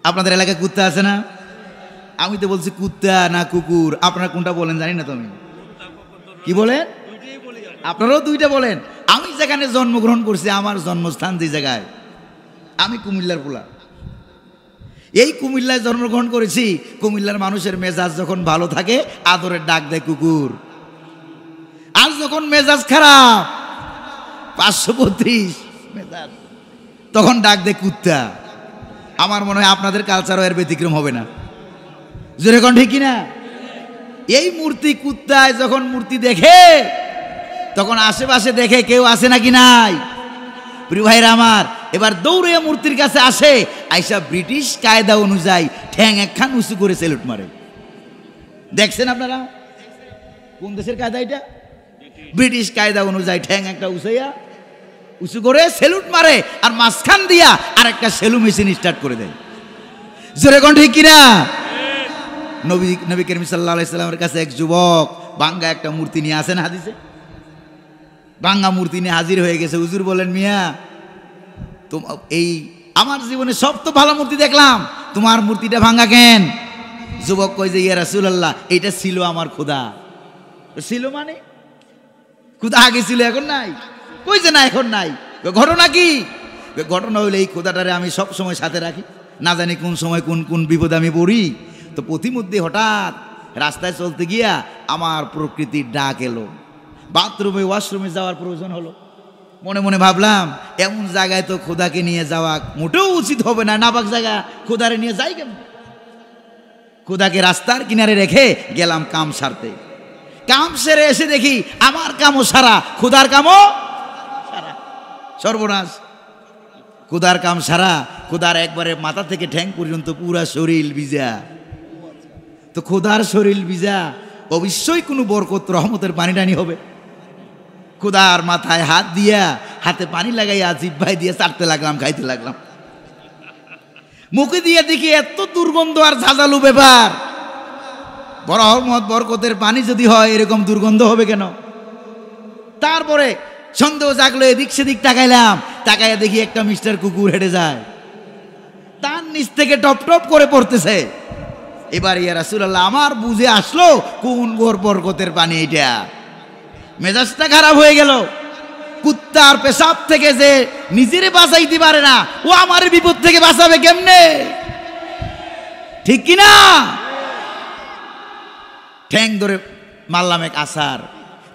S1: আপনাদের এলাকায় কুত্তা আছে না? আমি তো বলছি কুত্তা না কুকুর, আপনারা কোনটা বলেন জানি না। তুমি কি বলেন? আপনারাও দুইটা বলেন। আমি যেখানে জন্মগ্রহণ করছি, আমার জন্মস্থান যে জায়গায়, আমি কুমিল্লার পোলা। এই কুমিল্লায় জন্মগ্রহণ করেছি। কুমিল্লার মানুষের মেজাজ যখন ভালো থাকে আদরের ডাক দেয় কুকুর, আর যখন মেজাজ খারাপ 532 মেজাজ, তখন ডাক দেয় কুত্তা। আমার মনে হয় আপনাদের কালচারও এর ব্যতিক্রম হবে না। যেরকম ঠিক কিনা? এই মূর্তি কুত্তায় যখন মূর্তি দেখে তখন আশেপাশে দেখে কেউ আছে নাকি নাই। প্রিয় ভাইরা আমার, এবার দৌড়ে মূর্তির কাছে আসে, আইসা ব্রিটিশ কায়দা অনুযায়ী ঠ্যাং একখান উঁচু করে সেলুট মারে। দেখছেন আপনারা কোন দেশের কায়দা এটা? ব্রিটিশ কায়দা অনুযায়ী ঠ্যাং একটা উঁচু করে সেলুট মারে, আর মাঝখান দিয়া আর একটা সেলু মেশিন স্টার্ট করে দেয়। যেরকম ঠিক কিনা? নবী করিম সাল্লাল্লাহু আলাইহি সাল্লামের কাছে এক যুবক ভাঙ্গা একটা মূর্তি নিয়ে আসেন, হাদিসে ভাঙ্গা মূর্তি নিয়ে হাজির হয়ে গেছে। হুজুর বলেন, মিয়া এই আমার জীবনে সব তো ভালো মূর্তি দেখলাম, তোমার মূর্তিটা ভাঙ্গা কেন? যুবক কই যে, ইয়া রাসূলুল্লাহ, এটা ছিল আমার খোদা। ছিল মানে খোদা আগে ছিল, এখন নাই? কই যে না, এখন নাই। ঘটনা কি? ঘটনা হইলে এই খোদাটারে আমি সব সময় সাথে রাখি, না জানি কোন সময় কোন কোন বিপদে আমি পড়ি। তো প্রতিমধ্যে হঠাৎ রাস্তায় চলতে গিয়া আমার প্রকৃতির ডাক এলো, বাথরুমে ওয়াশরুমে যাওয়ার প্রয়োজন হলো। মনে মনে ভাবলাম, এমন জায়গায় তো খোদাকে নিয়ে যাওয়া মোটেও উচিত হবে না, নাপাক জায়গা, খোদারে নিয়ে যাই কেন? খোদাকে রাস্তার কিনারে রেখে গেলাম কাম সারতে। কাম সেরে এসে দেখি আমার কামও সারা, খোদার কামও সারা। সর্বনাশ! খোদার কাম সারা, খোদার একবারে মাথা থেকে ঠ্যাং পর্যন্ত পুরা শরীর ভিজা। তো খোদার শরীর ভিজা, অবশ্যই কোনো বরকত রহমতের পানি টানি হবে। খোদার মাথায় হাত দিয়া, হাতে পানি লাগাইয়া জিহ্বায় দিয়ে চাটতে লাগলাম, খাইতে লাগলাম। মুখে দিয়ে দেখি এত দুর্গন্ধ আর ঝাঁঝালু ব্যাপার। বড় রহমত বরকতের পানি যদি হয়, এরকম দুর্গন্ধ হবে কেন? তারপরে সন্দেহ জাগলো, এদিক সেদিক তাকাইলাম, তাকাইয়া দেখি একটা মিস্টার কুকুর হেঁটে যায়, তার নিচ থেকে টপ টপ করে পড়তেছে। এবার ইয়া রাসূলুল্লাহ, আমার বুঝে আসলো কোন বরকতের পানি এটা। মেজাজটা খারাপ হয়ে গেল। কুত্তার পেশাব থেকে যে নিজেরে বাঁচাইতে পারে না, ও আমার বিপদ থেকে বাঁচাবে কেমনে? ঠিক কিনা? ঠ্যাং ধরে মারলাম এক আসার,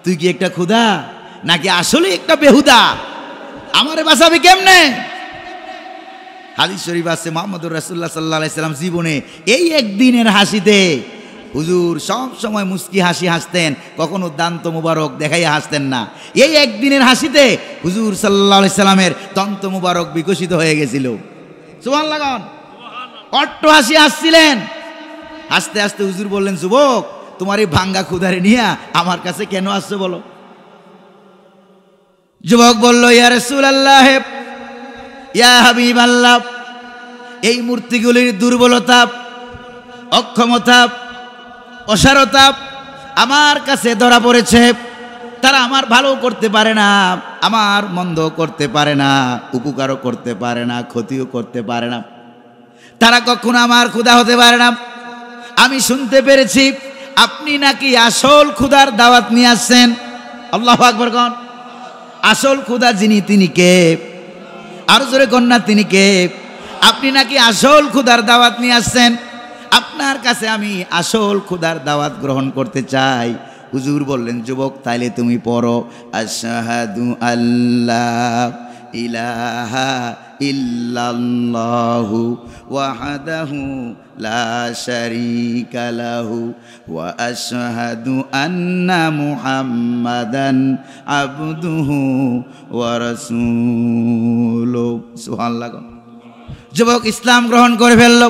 S1: তুই কি একটা খোদা নাকি আসলে একটা বেহুদা? আমারে বাঁচাবে কেমনে? হাদিস শরীফ আছে, মুহাম্মদুর রাসূলুল্লাহ সাল্লাল্লাহু আলাইহি সাল্লাম জীবনে এই একদিনের হাসিতে হুজুর সব সময় মুস্কি হাসি হাসতেন, কখনো দান্ত মুবারক দেখাইয়া হাসতেন না। এই একদিনের হাসিতে হুজুর সাল্লাল্লাহু আলাইহি সাল্লামের দন্ত মুবারক বিকশিত হয়ে গেছিল। সুবহানাল্লাহ! অট্ট হাসি হাসছিলেন। হাসতে হাসতে হুজুর বললেন, যুবক, তোমার এই ভাঙ্গা ক্ষুধারে নিয়া আমার কাছে কেন আসছো বলো? যুবক বলল, ইয়া রাসূলুল্লাহ, ইয়া হাবিবাল্লাহ, এই মূর্তিগুলির দুর্বলতা, অক্ষমতা, অসারতা আমার কাছে ধরা পড়েছে। তারা আমার ভালো করতে পারে না, আমার মন্দ করতে পারে না, উপকারও করতে পারে না, ক্ষতিও করতে পারে না। তারা কখনো আমার খোদা হতে পারে না। আমি শুনতে পেরেছি আপনি নাকি আসল খোদার দাওয়াত নিয়ে আসছেন। আল্লাহু আকবার! কোন আসল খোদা? যিনি, তিনি কে? আরো জোরে কন্যা, তিনি কে? আপনি নাকি আসল খোদার দাওয়াত নিয়ে আসছেন। আপনার কাছে আমি আসল খোদার দাওয়াত গ্রহণ করতে চাই। হুজুর বললেন, যুবক, তাইলে তুমি পড়ো, আশহাদু আল্লাহ ইলাহা ইল্লাল্লাহু ওয়াহদাহু লা শারীকা লাহু ওয়া আশহাদু আন্না মুহাম্মাদান আবদুহু ওয়া রাসূলুহু। সুবহানাল্লাহ! যুবক ইসলাম গ্রহণ করে ফেলল।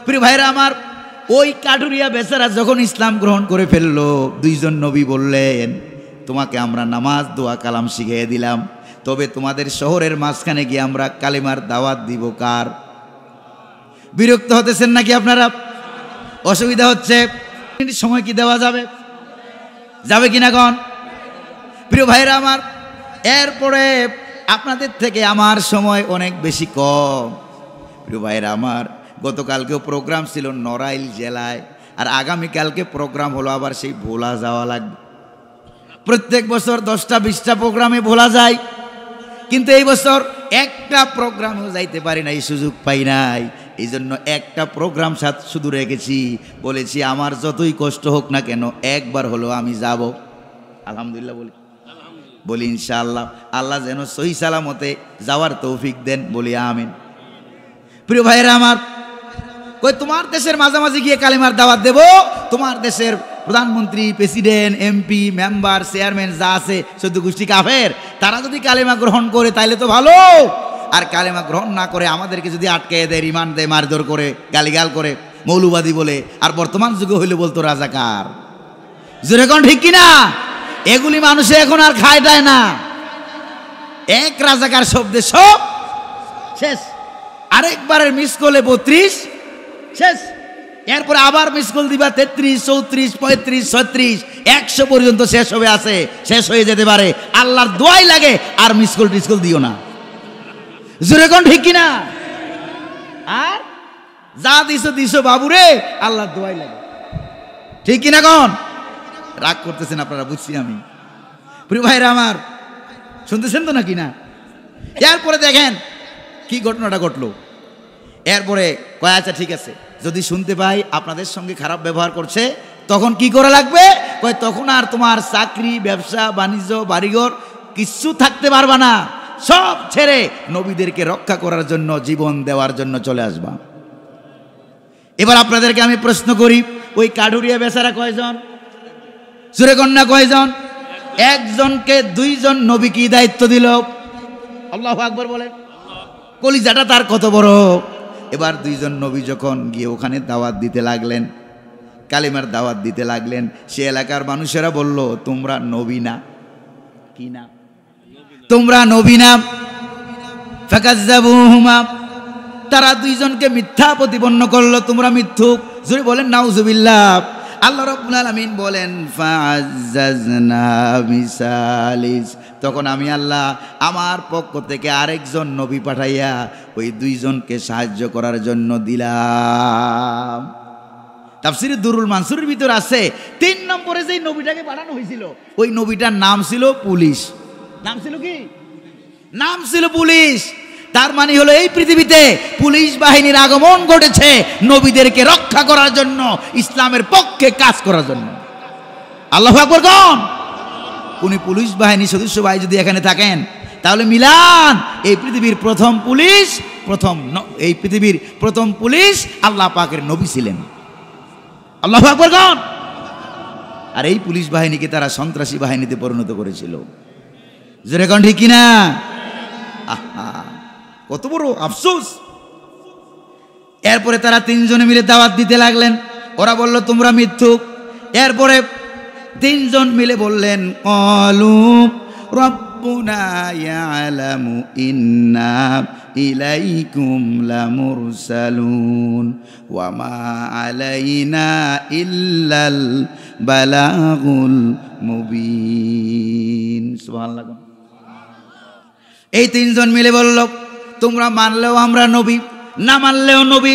S1: প্রিয় ভাইরা আমার, ওই কাঠুরিয়া বেচারা যখন ইসলাম গ্রহণ করে ফেললো, দুইজন নবী বললেন, তোমাকে আমরা নামাজ, দোয়া, কালাম শিখিয়ে দিলাম, তবে তোমাদের শহরের মাঝখানে গিয়ে আমরা কালিমার দাওয়াত দিব কার? বিরক্ত হতেছেন নাকি আপনারা? অসুবিধা হচ্ছে? সময় কি দেওয়া যাবে? যাবে কিনা কোন? প্রিয় ভাইরা আমার, এরপরে আপনাদের থেকে আমার সময় অনেক বেশি কম। প্রিয় ভাইরা আমার, গতকালকেও প্রোগ্রাম ছিল নড়াইল জেলায়, আর আগামীকালকে প্রোগ্রাম হলো আবার সেই ভোলা যাওয়া লাগবে। প্রত্যেক বছর 10টা 20টা প্রোগ্রামে ভোলা যায়, কিন্তু এই বছর একটা প্রোগ্রামও যাইতে পারি নাই, সুযোগ পাই নাই। এই জন্য একটা প্রোগ্রাম শুধু রেখেছি, বলেছি আমার যতই কষ্ট হোক না কেন একবার হলো আমি যাব। আলহামদুলিল্লাহ বলি ইনশাআল্লাহ। আল্লাহ যেন সহি সালামতে যাওয়ার তৌফিক দেন, বলি আমিন। প্রিয় ভাইয়েরা আমার, কই তোমার দেশের মাঝামাঝি গিয়ে কালেমার দাওয়াত দেব? তোমার দেশের প্রধানমন্ত্রী, প্রেসিডেন্ট, এমপি, মেম্বার, চেয়ারম্যান যা আছে 14 গোষ্ঠী কাফের, তারা যদি কালেমা গ্রহণ করে তাইলে তো ভালো। আর কালেমা গ্রহণ না করে আমাদেরকে যদি আটকে দেয়, রিমান্ড দেয়, মারধর করে, গালিগাল করে, মৌলবাদী বলে, আর বর্তমান যুগে হইলে বলতো রাজাকার। যেরকম ঠিক কিনা? এগুলি মানুষে এখন আর খায় দেয় না। এক রাজাকার শব্দে সব শেষ। আরেকবারের মিস করলে 32 শেষ। এরপরে আবার মিস কল দিবা 33, 34, 35, 36, 100 পর্যন্ত শেষ হবে, আছে, শেষ হয়ে যেতে পারে। আল্লাহর দোয়াই লাগে আর মিস কল টিসকল দিও না। যেরকম ঠিক কিনা? আর যা দিছো বাবুরে, আল্লাহর দোয়াই লাগে, ঠিক কিনা? কোন রাগ করতেছেন আপনারা, বুঝছি আমি। প্রিয় ভাইরা আমার, শুনতেছেন তো নাকি না? এরপরে দেখেন কি ঘটনাটা ঘটলো। এরপরে কয় আচ্ছা ঠিক আছে, যদি শুনতে পাই আপনাদের সঙ্গে খারাপ ব্যবহার করছে, তখন কি করা লাগবে? কয় তখন আর তোমার চাকরি, ব্যবসা, বাণিজ্য, বাড়িঘর কিচ্ছু থাকতে পারবা না, সব ছেড়ে নবীদেরকে রক্ষা করার জন্য, জীবন দেওয়ার জন্য চলে আসবা। এবার আপনাদেরকে আমি প্রশ্ন করি, ওই কাঠুরিয়া বেচারা কয়জন? সুরে কন্যা কয়জন? একজনকে 2 জন নবী কি দায়িত্ব দিল? আল্লাহু আকবার বলেন। কলিজাটা তার কত বড়। এবার 2 জন নবী যখন গিয়ে ওখানে দাওয়াত দিতে লাগলেন, কালিমার দাওয়াত দিতে লাগলেন, সে এলাকার মানুষেরা বলল তোমরা নবী না। কি না? তোমরা নবী না। ফাকাজ্জাবুহুমা, তারা 2 জনকে মিথ্যা প্রতিপন্ন করলো, তোমরা মিথ্যুক। জোরে বলেন নাউজুবিল্লাহ। আল্লাহ রাব্বুল আলামিন বলেন ফাআজ্জাজনা বিসালিস, তখন আমি আল্লাহ আমার পক্ষ থেকে আরেকজন নবী পাঠাইয়া ওই 2 জনকে সাহায্য করার জন্য দিলাম। তাফসীরে দুরুল মানসুরের ভিতর আছে 3 নম্বরে যেই নবীটাকে পাঠানো হয়েছিল, ওই নবীটার নাম ছিল পুলিশ। নাম ছিল কি? নাম ছিল পুলিশ। তার মানে হলো এই পৃথিবীতে পুলিশ বাহিনীর আগমন ঘটেছে নবীদেরকে রক্ষা করার জন্য, ইসলামের পক্ষে কাজ করার জন্য। আল্লাহু আকবার কোন? উনি পুলিশ বাহিনী সদস্য ভাই যদি এখানে থাকেন, তাহলে মিলান, এই পৃথিবীর প্রথম পুলিশ, এই পৃথিবীর প্রথম পুলিশ আল্লাহ পাকের নবী ছিলেন। আল্লাহু আকবার কোন? আর এই পুলিশ বাহিনীকে তারা সন্ত্রাসী বাহিনীতে পরিণত করেছিল। যেরকম ঠিক কিনা? আহা, কত বড় আফসোস। এরপরে তারা 3 জনে মিলে দাওয়াত দিতে লাগলেন, ওরা বলল তোমরা মিথ্যুক। এরপরে 3 জন মিলে বললেন ক্বালু রাব্বুনা ইয়ালামু ইন্না ইলাইকুম লামুরসালুন ওয়া মা আলাইনা ইল্লাল বালাগুল মুবিন। সুবহানাল্লাহ। এই 3 জন মিলে বলল তোমরা মানলেও আমরা নবী, না মানলেও নবী,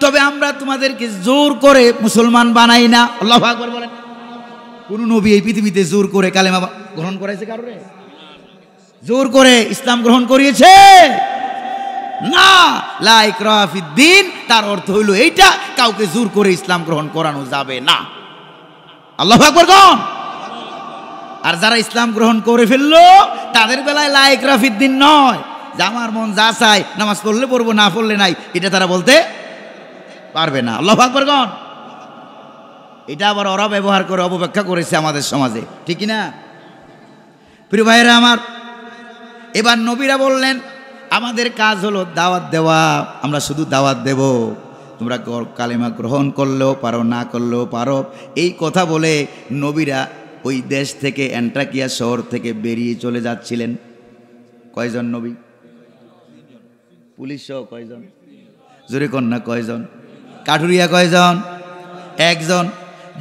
S1: তবে আমরা তোমাদেরকে জোর করে মুসলমান বানাই না। আল্লাহু আকবার বলেন। কোন নবী এই পৃথিবীতে জোর করে কালেমা গ্রহণ করাইছে? কারোরে জোর করে ইসলাম গ্রহণ করিয়েছে? না। লা ইকরাহা ফিদ্দিন, তার অর্থ হইল এইটা, কাউকে জোর করে ইসলাম গ্রহণ করানো যাবে না। আল্লাহু আকবার কোন? আর যারা ইসলাম গ্রহণ করে ফেললো তাদের বেলায় লা ইকরাহা ফিদ্দিন নয়, যে আমার মন যা চায় নামাজ পড়লে পড়বো, না পড়লে নাই, এটা তারা বলতে পারবে না। আল্লাহু আকবার কোন? এটা আবার ওরা ব্যবহার করে অপব্যাখ্যা করেছে আমাদের সমাজে, ঠিক না? প্রিয় ভাইয়েরা আমার, এবার নবীরা বললেন আমাদের কাজ হলো দাওয়াত দেওয়া, আমরা শুধু দাওয়াত দেব, তোমরা কালেমা গ্রহণ করলেও পারো, না করলেও পারো। এই কথা বলে নবীরা ওই দেশ থেকে, অ্যান্টাকিয়া শহর থেকে বেরিয়ে চলে যাচ্ছিলেন। কয়জন নবী? পুলিশ সহ কয়জন? জোরে কন্যা কয়জন? কাঠুরিয়া কয়জন? 1 জন।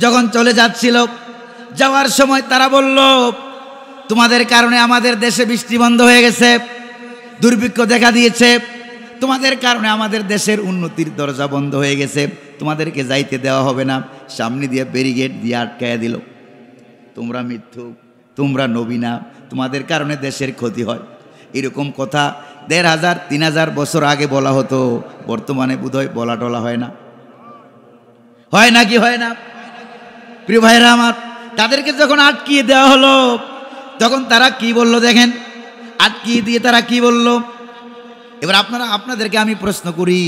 S1: যখন চলে যাচ্ছিল, যাওয়ার সময় তারা বলল তোমাদের কারণে আমাদের দেশে বৃষ্টি বন্ধ হয়ে গেছে, দুর্ভিক্ষ দেখা দিয়েছে, তোমাদের কারণে আমাদের দেশের উন্নতির দরজা বন্ধ হয়ে গেছে, তোমাদেরকে যাইতে দেওয়া হবে না, সামনে দিয়ে ব্যারিকেড দিয়ে আটকায়া দিল। তোমরা মিথ্যুক, তোমরা নবী না, তোমাদের কারণে দেশের ক্ষতি হয়। এরকম কথা ১,৫০০ ৩,০০০ বছর আগে বলা হতো, বর্তমানে বোধহয় বলা টলা হয় না। হয় না কি হয় না? প্রিয় ভাইরা আমার, তাদেরকে যখন আটকিয়ে দেওয়া হলো তখন তারা কি বলল দেখেন, আটকিয়ে দিয়ে তারা কি বলল। এবার আপনাদেরকে আমি প্রশ্ন করি,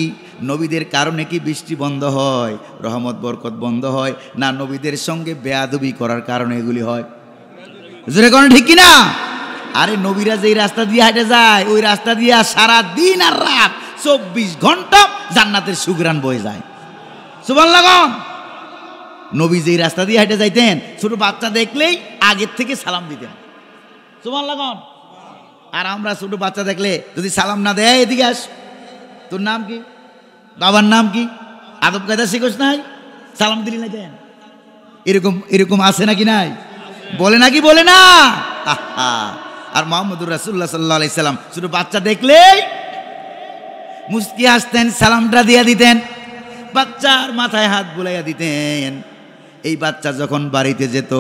S1: নবীদের কারণে কি বৃষ্টি বন্ধ হয়, রহমত বরকত বন্ধ হয়, না নবীদের সঙ্গে বেয়াদবি করার কারণে এগুলি হয়? জোরে কোন ঠিক কিনা? আরে নবীরা যেই রাস্তা দিয়ে হেঁটে যায় ওই রাস্তা দিয়ে সারা দিন আর রাত ২৪ ঘন্টা জান্নাতের সুঘ্রাণ বয়ে যায়। সুবহানাল্লাহ। নবী যেই রাস্তা দিয়ে হেঁটে যাইতেন ছোট বাচ্চা দেখলেই আগের থেকে সালাম দিতেন। সুবহানাল্লাহ। আর আমরা ছোট বাচ্চা দেখলে যদি সালাম না দেয়, এদিকে আস, তোর নাম কি, বাবার নাম কি, আদব কায়দা শিখোস নাই, সালাম দিলি না কেন? এরকম আছে নাকি নাই? বলে নাকি বলে না? আর মুহাম্মদুর রাসূলুল্লাহ সাল্লাল্লাহু আলাইহি সাল্লাম ছোট বাচ্চা দেখলেই মুস্কি হাসতেন, সালামটা দিয়ে দিতেন, বাচ্চার মাথায় হাত বুলাইয়া দিতেন। এই বাচ্চা যখন বাড়িতে যেত,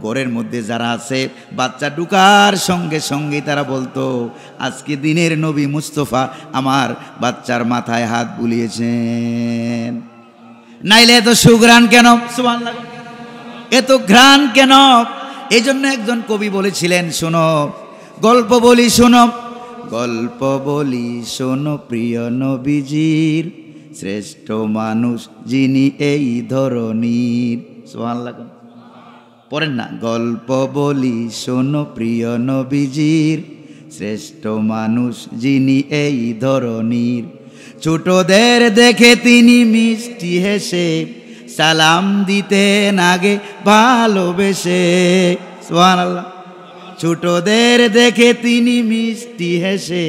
S1: ঘরের মধ্যে যারা আছে বাচ্চা ঢুকার সঙ্গে সঙ্গে তারা বলতো, আজকে দিনের নবী মুস্তফা আমার বাচ্চার মাথায় হাত বুলিয়েছেন। নাইলে এত সুঘ্রাণ কেন? সুবহানাল্লাহ। এত ঘ্রাণ কেন? এই জন্য একজন কবি বলেছিলেন, শোনো গল্প বলি শোনো, গল্প বলি শোনো প্রিয় নবীজির, শ্রেষ্ঠ মানুষ যিনি এই ধরনীর। সুবহানাল্লাহ। পড়েন না, গল্প বলি শোনো প্রিয় নবীজির, শ্রেষ্ঠ মানুষ যিনি এই ধরনীর। ছোটদের দেখে তিনি মিষ্টি হেসে সালাম দিতেন আগে ভালোবেসে। সুবহানাল্লাহ। ছোটদের দেখে তিনি মিষ্টি হেসে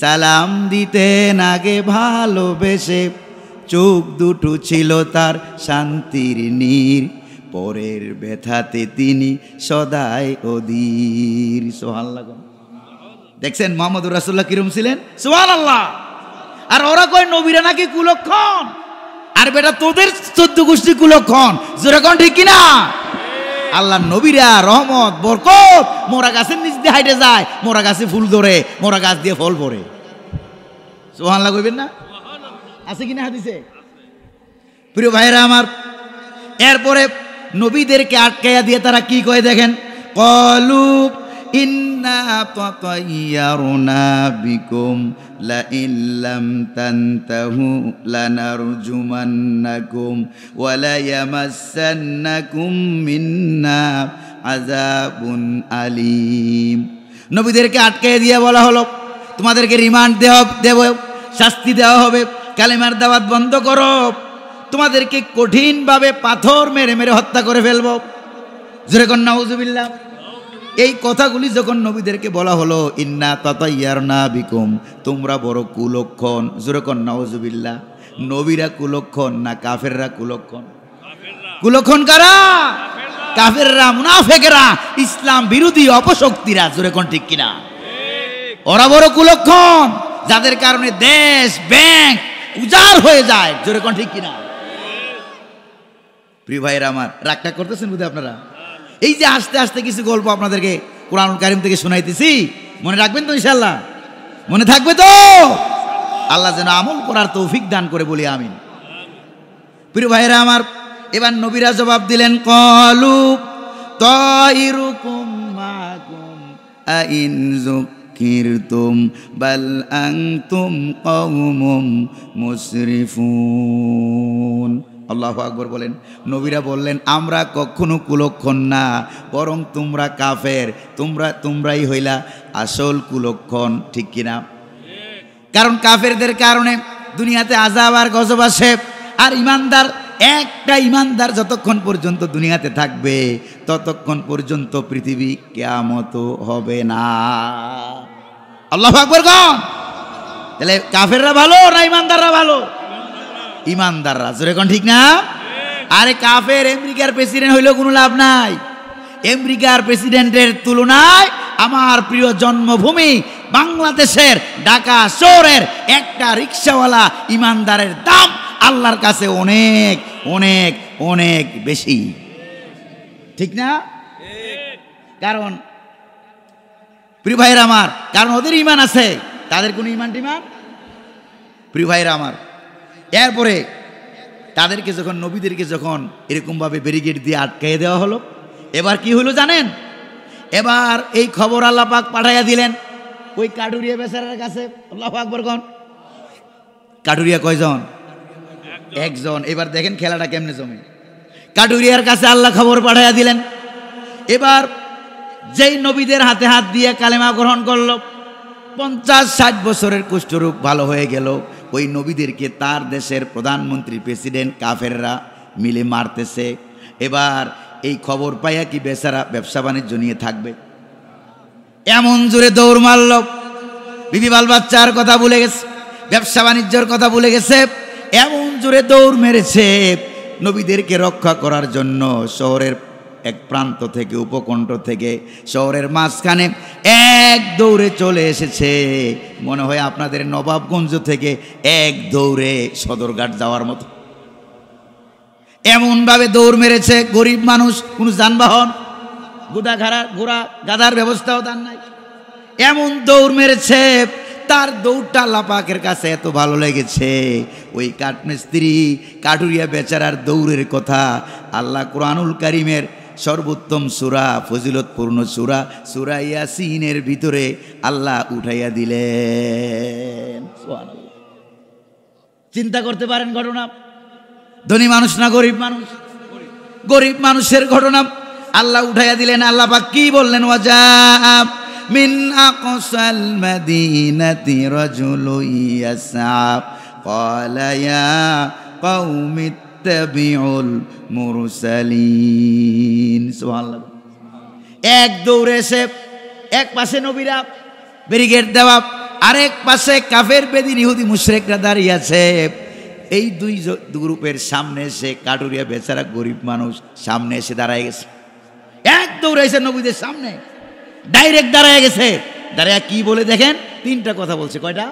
S1: সালাম দিতেন আগে ভালোবেসে। চোখ দুটো ছিল তার শান্তির নীর, পরের ব্যথাতে তিনি সদাই অধীর। সুবহানাল্লাহ। দেখছেন মুহাম্মদুর রাসূলুল্লাহ কিরম ছিলেন? সুবহানাল্লাহ। আর ওরা কয় নবীরা নাকি কুলক্ষণ। আর বেটা তোদের ১৪ গোষ্ঠী কুলক্ষণ। যেরকম ঠিক কিনা? আল্লাহ নবীরা রহমত বরকত মোরা গাছের নিচ দিয়ে হাইটে যায়, মোরা গাছে ফুল ধরে, মোরা গাছ দিয়ে ফল পড়ে। সুবহানাল্লাহ কইবেন না? আছে কিনা হাদিসে? প্রিয় ভাইরা আমার, এরপরে নবীদেরকে আটকাইয়া দিয়ে তারা কি কয় দেখেন, ক্বালু ইন্না তাতায়্যারনা বিকুম লা ইল্লাম তানতাহু লানারজুমান্নাকুম ওয়া লা ইয়ামাসসান্নাকুম মিন্না আযাবুন আলীম। নবীদেরকে আটকাইয়া দিয়ে বলা হলো, তোমাদেরকে রিমান্ড দেব, শাস্তি দেওয়া হবে, কালেমার দাওয়াত বন্ধ করো, তোমাদেরকে কঠিনভাবে পাথর মেরে মেরে হত্যা করে ফেলবো। জোরে কোন নাউজুবিল্লাহ। এই কথাগুলি যখন নবীদেরকে বলা হলো, ইন্না তাতায়্যারনা বিকুম, তোমরা বড় কুলক্ষণ। জোরে কোন নাউজুবিল্লাহ। নবীরা কুলক্ষণ না কাফেররা কুলক্ষণ? কুলক্ষণ কারা? কাফেররা, মুনাফিকরা, ইসলাম বিরোধী অপশক্তিরা। জোরে কোন ঠিক কিনা? ওরা বড় কুলক্ষণ, যাদের কারণে দেশ ব্যাংক উজাড় হয়ে যায়। জোরে কোন ঠিক কিনা? প্রিয় ভাইরা আমার, রাগটা করতেছেন বোধহয় আপনারা। এই যে আস্তে আস্তে কিছু গল্প আপনাদেরকে কোরআনুল কারীম থেকে শোনাইতেছি, মনে রাখবেন তো ইনশাআল্লাহ? মনে থাকবে তো? আল্লাহ যেন আমল করার তৌফিক দান করে, বলি আমিন। প্রিয় ভাইরা আমার, এবার নবীরা জবাব দিলেন, ক্বালু তাইরুকুম মাকুম আইন যুকিরতুম বাল আনতুম কওমুম মুসরিফুন। আল্লাহু আকবার বলেন। নবীরা বললেন, আমরা কখনো কুলক্ষণ না, বরং তোমরা কাফের, তোমরাই হইলা আসল কুলক্ষণ। ঠিক কিনা? কারণ কাফেরদের কারণে দুনিয়াতে আযাব আর গজব আসে। আর ইমানদার, একটা ইমানদার যতক্ষণ পর্যন্ত দুনিয়াতে থাকবে ততক্ষণ পর্যন্ত পৃথিবী কিয়ামত হবে না। আল্লাহু আকবার কোন? তাহলে কাফেররা ভালো না ইমানদাররা ভালো? ইমানদাররা। জোরে কোন ঠিক না? আরে কাফের আমেরিকার প্রেসিডেন্ট হইলেও কোনো লাভ নাই। আমেরিকার প্রেসিডেন্টের তুলনায় আমার প্রিয় জন্মভূমি বাংলাদেশের ঢাকা শহরের একটা রিক্সাওয়ালা ইমানদারের দাম আল্লাহর কাছে অনেক অনেক অনেক বেশি, ঠিক না? কারণ প্রিয় ভাইরা আমার, কারণ ওদের ইমান আছে, তাদের কোনো ইমান টিমান। প্রিয় ভাইরা আমার, এরপরে তাদেরকে যখন, নবীদেরকে যখন এরকমভাবে ব্যারিকেড দিয়ে আটকাইয়ে দেওয়া হলো, এবার কি হলো জানেন? এবার এই খবর আল্লাহ পাক পাঠাইয়া দিলেন ওই কাঠুরিয়া বেচারার কাছে। আল্লাহু আকবার কোন। কাঠুরিয়া কয়জন? একজন। এবার দেখেন খেলাটা কেমনে জমে। কাঠুরিয়ার কাছে আল্লাহ খবর পাঠাইয়া দিলেন। এবার যেই নবীদের হাতে হাত দিয়ে কালেমা গ্রহণ করলো, 50-60 বছরের কুষ্ঠরোগ ভালো হয়ে গেল। ওই নবীদেরকে তার দেশের প্রধানমন্ত্রী, প্রেসিডেন্ট, কাফেররা মিলে মারতেছে। এবার এই খবর পাইয়া কি বেচারা ব্যবসা বাণিজ্য নিয়ে থাকবে? এমন জোরে দৌড় মারল, বিবি বাল বাচ্চার কথা ভুলে গেছে, ব্যবসা বাণিজ্যের কথা ভুলে গেছে। এমন জোরে দৌড় মেরেছে নবীদেরকে রক্ষা করার জন্য। শহরের এক প্রান্ত থেকে, উপকণ্ঠ থেকে শহরের মাঝখানে এক দৌড়ে চলে এসেছে। মনে হয় আপনাদের নবাবগঞ্জ থেকে এক দৌড়ে সদরঘাট যাওয়ার মতো। এমনভাবে দৌড় মেরেছে, গরিব মানুষ, কোনো যানবাহন, ঘোড়া গাধার ব্যবস্থাও তার নাই। এমন দৌড় মেরেছে, তার দৌড়টা আল্লাহ পাকের কাছে এত ভালো লেগেছে। ওই কাঠমিস্ত্রি কাঠুরিয়া বেচারার দৌড়ের কথা আল্লাহ কোরআনুল কারীমের সর্বোত্তম সূরা, ফজিলতপূর্ণ সূরা, সূরা ইয়াসিনের ভিতরে আল্লাহ উঠাইয়া দিলেন। সুবহানাল্লাহ। চিন্তা করতে পারেন ঘটনা। ধনী মানুষ না গরিব মানুষ? গরিব মানুষের ঘটনা আল্লাহ উঠাইয়া দিলেন। আল্লাহ পাক কি বললেন? ওয়াজা মিন আকসাল মাদিনাতি রাজুলুন ইয়াসআ ক্বালা ইয়া কওমি ইত্তাবিউল মুরসালিন। সুবহানাল্লাহ। এক দৌড়ে এসে, এক পাশে নবীরা ব্যারিকেড দেওয়া, আরেক পাশে কাফের বেদিন ইহুদি মুশরিকরা দাঁড়িয়ে আছে। এই দুই গ্রুপের সামনে এসে কাঠুরিয়া বেচারা গরিব মানুষ সামনে এসে দাঁড়ায় গেছে। এক দৌড়ে এসে নবীদের সামনে ডাইরেক্ট দাঁড়ায় গেছে। দাঁড়ায় কি বলে দেখেন? 3টা কথা বলছে। কয়টা?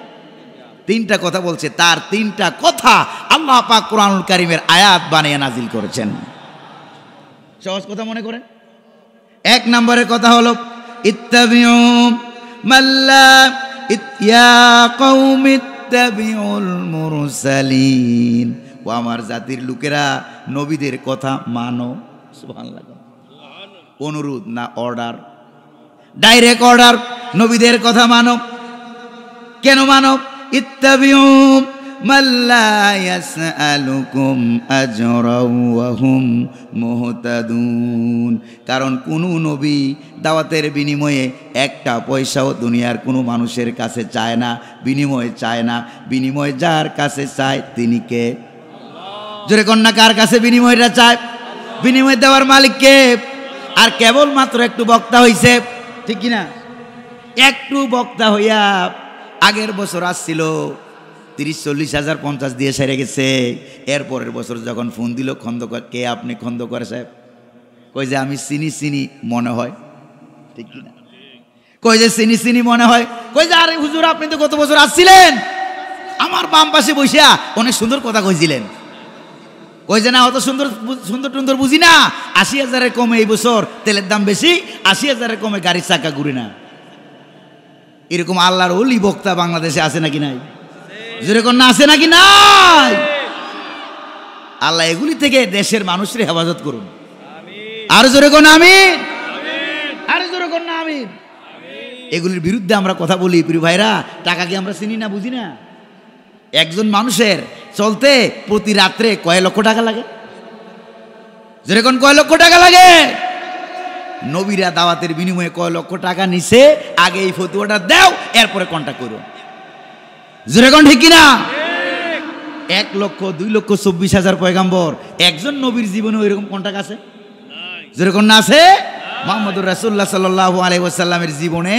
S1: 3টা কথা বলছে। তার 3টা কথা আল্লাহ পাক কোরআনুল কারীমের আয়াত বানিয়ে নাজিল করেছেন। সহজ কথা মনে করেন। 1 নম্বরের কথা হলো ইত্তাবিউ মাল্লা ইয়া কওমি ইত্তাবিউল মুরসালিন। ও আমার জাতির লোকেরা, নবীদের কথা মানো। সুবহানাল্লাহ। অনুরোধ না অর্ডার, ডাইরেক্ট অর্ডার। নবীদের কথা মানো। কেন মানো? ইত্তাবিউ মাল্লা ইয়াসআলুকুম আজরাও ওয়া হুম মুহতাদুন। কারণ কোন নবী দাওয়াতের বিনিময়ে একটা পয়সাও দুনিয়ার কোনো মানুষের কাছে চায় না, বিনিময়ে চায় না। বিনিময় যার কাছে চায় তিনি কে? জোরে কন্যা, কার কাছে বিনিময়টা চায়? বিনিময় দেওয়ার মালিক কে? আর কেবলমাত্র একটু বক্তা হইছে, ঠিক কিনা? একটু বক্তা হইয়া আগের বছর আসছিল 30-40 হাজার 50 দিয়ে সেরে গেছে। এরপরের বছর যখন ফোন দিল, খন্দকার, কে আপনি? খন্দকার সাহেব। কই যে আমি চিনি মনে হয়, ঠিক কিনা? কই যে চিনি মনে হয়। কই যে আরে হুজুর, আপনি তো গত বছর আসছিলেন, আমার বাম পাশে বসিয়া অনেক সুন্দর কথা কইছিলেন। কই যে না, অত সুন্দর বুঝি না। 80,000-এর কমে এই বছর তেলের দাম বেশি, 80,000-এর কমে গাড়ির চাকা ঘুরে না। এরকম আল্লাহর ওলি বক্তা বাংলাদেশে আছে নাকি নাই? যেরকম না আছে নাকি নাই? আল্লাহ এগুলি থেকে দেশের মানুষের হেফাজত করুন। আর জোরে কোন আমিন, আর জোরে কোন আমিন। এগুলির বিরুদ্ধে আমরা কথা বলি। প্রিয় ভাইরা, টাকা কি আমরা চিনি না, বুঝি না? একজন মানুষের চলতে প্রতি রাত্রে কয় লক্ষ টাকা লাগে? যেরকম কয় লক্ষ টাকা লাগে? নবীরা দাওয়াতের বিনিময়ে কয় লক্ষ টাকা নিছে? আগে এই ফতুয়াটা দাও, এরপরে কন্টাক্ট করো। যেরকম ঠিক কিনা? 1 লক্ষ 2 লক্ষ 24 হাজার পয়গাম্বর, একজন নবীর জীবনে এরকম কন্টাক্ট আছে? যেরকম না আছে? মুহাম্মদুর রাসূলুল্লাহ সাল্লাল্লাহু আলাইহি ওয়াসাল্লামের জীবনে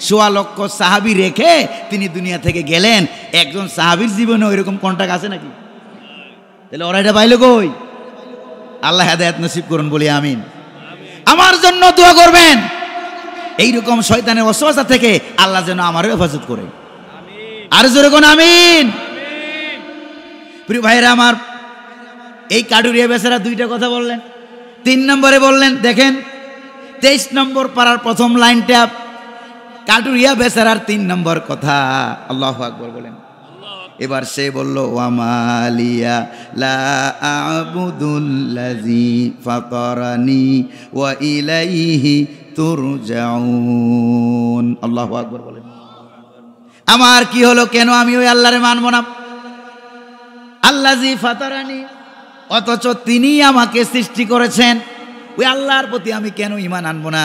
S1: 1.25 লক্ষ সাহাবী রেখে তিনি দুনিয়া থেকে গেলেন। একজন সাহাবীর জীবনে এরকম কন্টাক্ট আছে নাকি? তাহলে ওরা এটা পাইলো কই? আল্লাহ হেদায়েত নসিব করুন, বলি আমিন। আমার জন্য দোয়া করবেন। এইরকম শয়তানের ওয়াসওয়াসা থেকে আল্লাহ যেন আমারও হেফাজত করে। আর জোরে কোন আমিন। প্রিয় ভাইরা আমার, এই কাটুরিয়া বেচারা দুইটা কথা বললেন। 3 নম্বরে বললেন, দেখেন 23 নম্বর পারার প্রথম লাইনটা কাটুরিয়া বেচারার 3 নম্বর কথা। আল্লাহু আকবার বলেন। এবার সে বলল, ওয়ামালিয়া লা আ'বুদুল্লাযী ফাতারানি ওয়া ইলাইহি তুরজাউন। আল্লাহু আকবার বলেন। আমার কি হলো, কেন আমি ওই আল্লাহরে মানব না? আল্লাযী ফাতারানি, অথচ তিনি আমাকে সৃষ্টি করেছেন, ওই আল্লাহর প্রতি আমি কেন ঈমান আনবো না?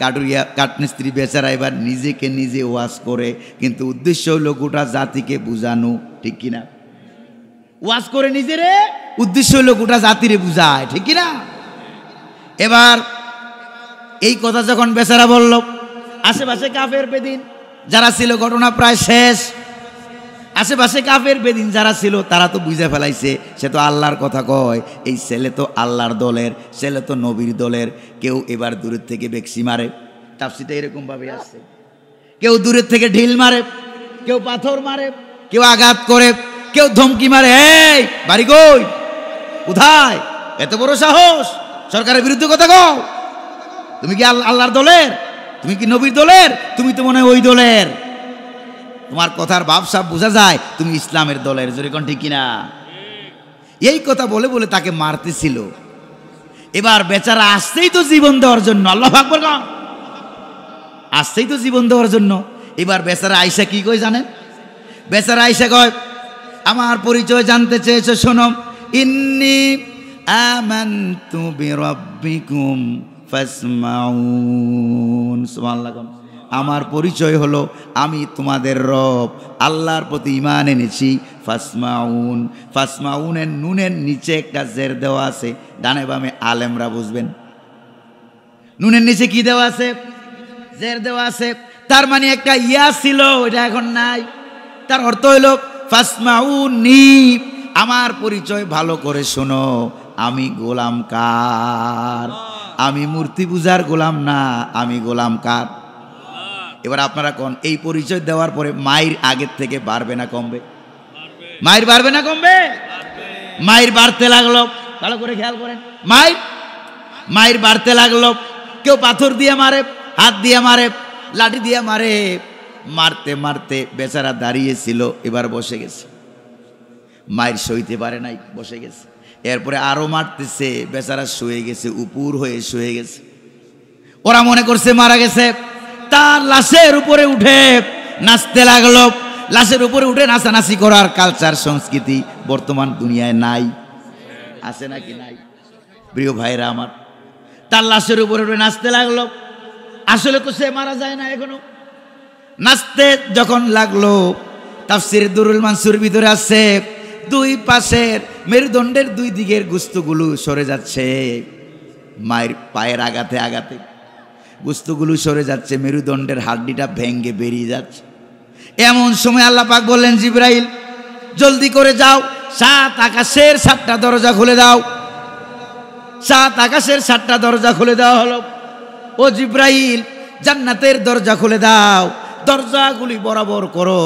S1: কাটুরিয়া কাঠমিস্ত্রি বেচারা এবার নিজেকে নিজে ওয়াজ করে, কিন্তু উদ্দেশ্য হলো গোটা জাতিকে বুঝানো, ঠিক কিনা? ওয়াজ করে নিজেরে, উদ্দেশ্য হলো গোটা জাতিরে বুঝায়, ঠিক কিনা? এবার এই কথা যখন বেচারা বলল, আশেপাশে কাফের বেদিন যারা ছিল, ঘটনা প্রায় শেষ। আশেপাশে কাফের বেদিন যারা ছিল তারা তো বুঝে ফেলাইছে সে তো আল্লাহর কথা কয়, এই ছেলে তো আল্লাহর দলের, ছেলে তো নবীর দলের। কেউ এবার দূরের থেকে বেক্সি মারে, তাফসীরটা এরকম ভাবে আসছে, কেউ দূরের থেকে ঢিল মারে, কেউ পাথর মারে, কেউ আঘাত করে, কেউ ধমকি মারে, এই বাড়ি কই, কোথায়, এত বড় সাহস, সরকারের বিরুদ্ধে কথা কও, তুমি কি আল্লাহর দলের, তুমি কি নবীর দলের, তুমি তো মনে হয় ওই দলের, তোমার কথার ভাবসাব বোঝা যায় তুমি ইসলামের দলের, যেরকম ঠিক কিনা? এই কথা বলে বলে তাকে মারতেছিল। এবার বেচারা আসছেই তো জীবন দেওয়ার জন্য, আল্লাহু আকবার, আসছেই তো জীবন দেওয়ার জন্য। এবার বেচারা আয়েশা কি কই জানেন? বেচারা আয়েশা কয়, আমার পরিচয় জানতে চেয়েছো, শোনো, ইন্নী আমানতু বিরাব্বিকুম ফাসমাউন। সুবহানাল্লাহ। আমার পরিচয় হলো আমি তোমাদের রব, আল্লাহর প্রতি ঈমান এনেছি। ফাসমাউন, ফাসমাউনের নুনের নিচে একটা জের দেওয়া আছে, ডানে বামে আলেমরা বুঝবেন। নুনের নিচে কি দেওয়া আছে? জের দেওয়া আছে। তার মানে একটা ইয়া ছিল, ওইটা এখন নাই। তার অর্থ হইল ফাসমাউনি, আমার পরিচয় ভালো করে শোনো, আমি গোলাম কার? আমি মূর্তি পূজার গোলাম না, আমি গোলাম কার? এবার আপনারা কোন, এই পরিচয় দেওয়ার পরে মায়ের আগের থেকে বাড়বে না কমবে? মায়ের বাড়বে না কমবে? মায়ের বাড়তে লাগলো, ভালো করে খেয়াল করেন। মায়ের বাড়তে লাগলো। কেউ পাথর দিয়ে মারে, হাত দিয়ে মারে, লাঠি দিয়ে মারে, মারতে মারতে বেচারা দাঁড়িয়েছিল, এবার বসে গেছে। মায়ের সইতে পারে নাই, বসে গেছে। এরপরে আরো মারতেছে, বেচারা শুয়ে গেছে, উপুর হয়ে শুয়ে গেছে। ওরা মনে করছে মারা গেছে। তার লাশের উপরে উঠে নাচতে লাগলো। লাশের উপরে উঠে নাচানাচি করার কালচার, সংস্কৃতি বর্তমান দুনিয়ায় নাই, আছে নাকি নাই? প্রিয় ভাইরা আমার, তার লাশের উপরে উঠে নাচতে লাগলো। আসলে তো সে মারা যায় না এখনো। নাচতে যখন লাগলো, তাফসীর দুরুল মানসুর ভিতরে আছে, দুই পাশের মেরুদণ্ডের দুই দিকের গোস্তগুলো সরে যাচ্ছে। মায়ের পায়ের আঘাতে আঘাতে গোস্তগুলো সরে যাচ্ছে, মেরুদণ্ডের হাড্ডিটা ভেঙ্গে বেরিয়ে যাচ্ছে। এমন সময় আল্লাহ পাক বললেন, জিবরাইল জলদি করে যাও, 7 আকাশের 7টা দরজা খুলে দাও। 7 আকাশের 7টা দরজা খুলে দেওয়া হলো। ও জিবরাইল, জান্নাতের দরজা খুলে দাও, দরজাগুলি বরাবর করো।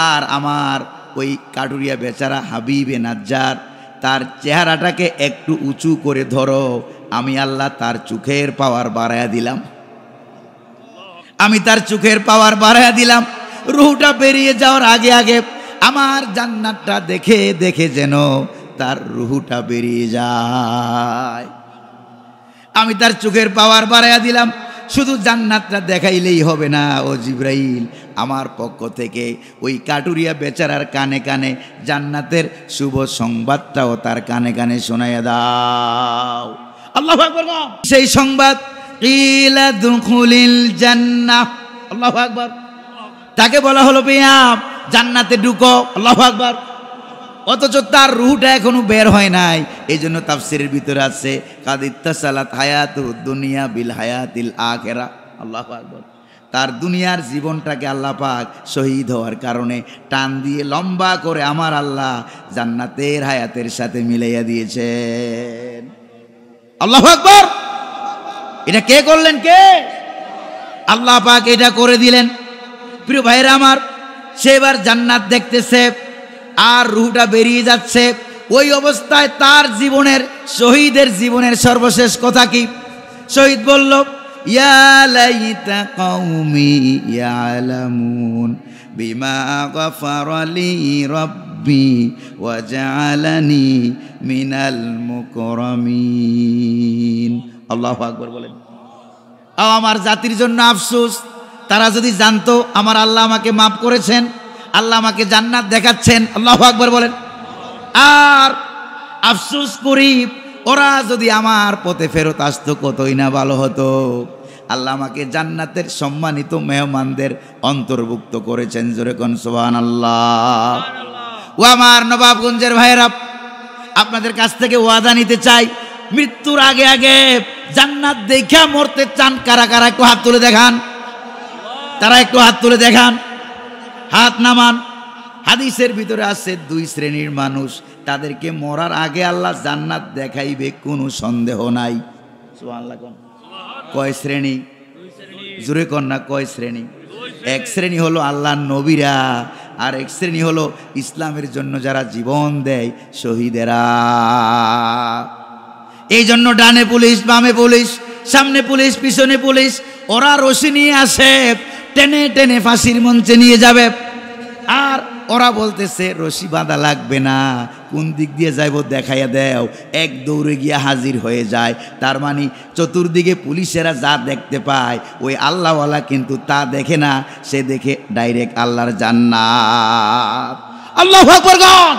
S1: আর আমার ওই কাটুরিয়া বেচারা হাবিবে নাজ্জার, তার চেহারাটাকে একটু উঁচু করে ধরো, আমি আল্লাহ তার চোখের পাওয়ার বাড়ায়া দিলাম। আমি তার চোখের পাওয়ার বাড়ায়া দিলাম। রুহটা বেরিয়ে যাওয়ার আগে আগে আমার জান্নাতটা দেখে দেখে যেন তার রুহটা বেরিয়ে যায়। আমি তার চোখের পাওয়ার বাড়ায়া দিলাম। শুধু জান্নাতটা দেখাইলেই হবে না, ও জিবরাইল, আমার পক্ষ থেকে ওই কাটুরিয়া বেচারার কানে কানে জান্নাতের শুভ সংবাদটাও তার কানে কানে শোনাইয়া দাও। আল্লাহু আকবার। সেই সংবাদ, কিলা দুখুলিল জান্নাহ। আল্লাহু আকবার। তাকে বলা হলো, বিয়াম জান্নাতে ঢুকো। আল্লাহু আকবার। অথচ তার রুহটা এখনো বের হয় নাই। এই জন্য তাফসীরের ভিতরে আছে, কাদ ইত্তাসালাত হায়াতুদ দুনিয়া বিল হায়াতিল আখিরা। আল্লাহু আকবার। তার দুনিয়ার জীবনটাকে আল্লাহ পাক শহীদ হওয়ার কারণে টান দিয়ে লম্বা করে আমার আল্লাহ জান্নাতের হায়াতের সাথে মিলাইয়া দিয়েছেন। আল্লাহু আকবার। এটা কে করলেন? কে? আল্লাহ পাক এটা করে দিলেন। প্রিয় ভাইরা আমার, সে এবার জান্নাত দেখতেছে আর রুহটা বেরিয়ে যাচ্ছে। ওই অবস্থায় তার জীবনের, শহীদের জীবনের সর্বশেষ কথা কি? শহীদ বলল, ইয়া লাইতা কওমি ইয়ালামুন বিমা গফারা লি রাব্বি ওয়া জাআলানি মিনাল মুকরামিন। আল্লাহু আকবার বলেন। আমার জাতির জন্য আফসোস, তারা যদি জানতো আমার আল্লাহ আমাকে মাফ করেছেন, আল্লাহ আমাকে জান্নাত দেখাচ্ছেন। আল্লাহু আকবার বলেন। আর আফসোস করি, ওরা যদি আমার পথে ফেরত আসতো কতই না ভালো হতো। আল্লাহ আমাকে জান্নাতের সম্মানিত মেহমানদের অন্তর্ভুক্ত করেছেন। জোরে কোন সুবহানাল্লাহ। ও আমার নবাবগঞ্জের ভাইয়েরা, আপনাদের কাছ থেকে ওয়াদা নিতে চাই, মৃত্যুর আগে আগে জান্নাত দেখা মরতে চান কারা কারা? একটু হাত তুলে দেখান। তারা একটু হাত তুলে দেখান, হাত নামান। হাদিসের ভিতরে আছে দুই শ্রেণীর মানুষ, তাদেরকে মরার আগে আল্লাহ জান্নাত দেখাইবে, কোনো সন্দেহ নাই। সুবহানাল্লাহ। কয় শ্রেণী? জোরে কর না, কয় শ্রেণী? এক শ্রেণী হলো আল্লাহর নবীরা, আর এক শ্রেণী হলো ইসলামের জন্য যারা জীবন দেয়, শহীদেরা। এই জন্য ডানে পুলিশ, বামে পুলিশ, সামনে পুলিশ, পিছনে পুলিশ, ওরা রশি নিয়ে আসে, টেনে টেনে ফাঁসির মঞ্চে নিয়ে যাবে। আর ওরা বলতেছে রশি বাঁধা লাগবে না, কোন দিক দিয়ে যাইব দেখাইয়া দেও। এক দৌড়ে গিয়া হাজির হয়ে যায়। তার মানে চতুর্দিকে পুলিশেরা যা দেখতে পায়, ওই আল্লাহওয়ালা কিন্তু তা দেখে না, সে দেখে ডাইরেক্ট আল্লাহর জান্নাত। আল্লাহু আকবার।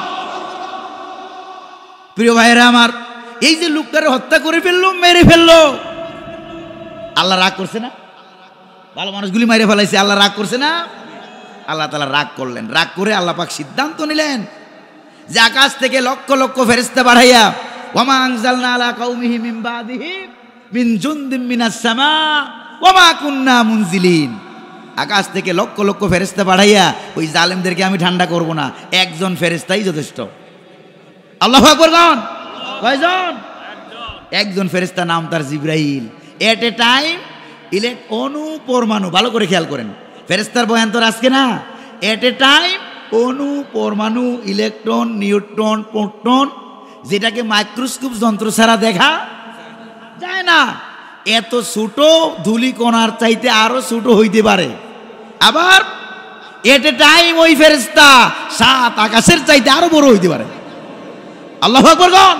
S1: প্রিয় ভাইরা আমার, এই যে লোকটারে হত্যা করে ফেললো, মেরে ফেললো, আল্লাহ রাগ করছে না? ভালো মানুষগুলি মেরে ফেলাইছে, আল্লাহ রাগ করছে না? আল্লাহ তাআলা রাগ করলেন। রাগ করে আল্লাহ পাক সিদ্ধান্ত নিলেন যে আকাশ থেকে লক্ষ লক্ষ ফেরেশতা পাঠাইয়া, ওয়ামা আনজালনা আলা কওমিহি মিন বাদিহি মিন জুনদিন মিনাস সামা ওয়ামা কুন্না মুনজিলিন। আকাশ থেকে লক্ষ লক্ষ ফেরেশতা পাঠাইয়া ওই জালেমদেরকে আমি ঠান্ডা করব না, একজন ফেরেশতাই যথেষ্ট। আল্লাহু আকবার। কয়জন? একজন ফেরেশতা, নাম তার জিবরাইল। এট এ টাইম অণু পরমাণু, ভালো করে খেয়াল করেন, ফেরেশতার বয়ান তো আজকে না। এট এ টাইম অণু, পরমাণু, ইলেকট্রন, নিউট্রন, প্রোটন, যেটাকে মাইক্রোস্কোপ যন্ত্র ছাড়া দেখা যায় না, এত ছোট ধূলিকণার চাইতে আরো ছোট হইতে পারে। আবার এট এ টাইম ওই ফেরেশতা 7 আকাশের চাইতে আরো বড় হইতে পারে। আল্লাহু আকবার।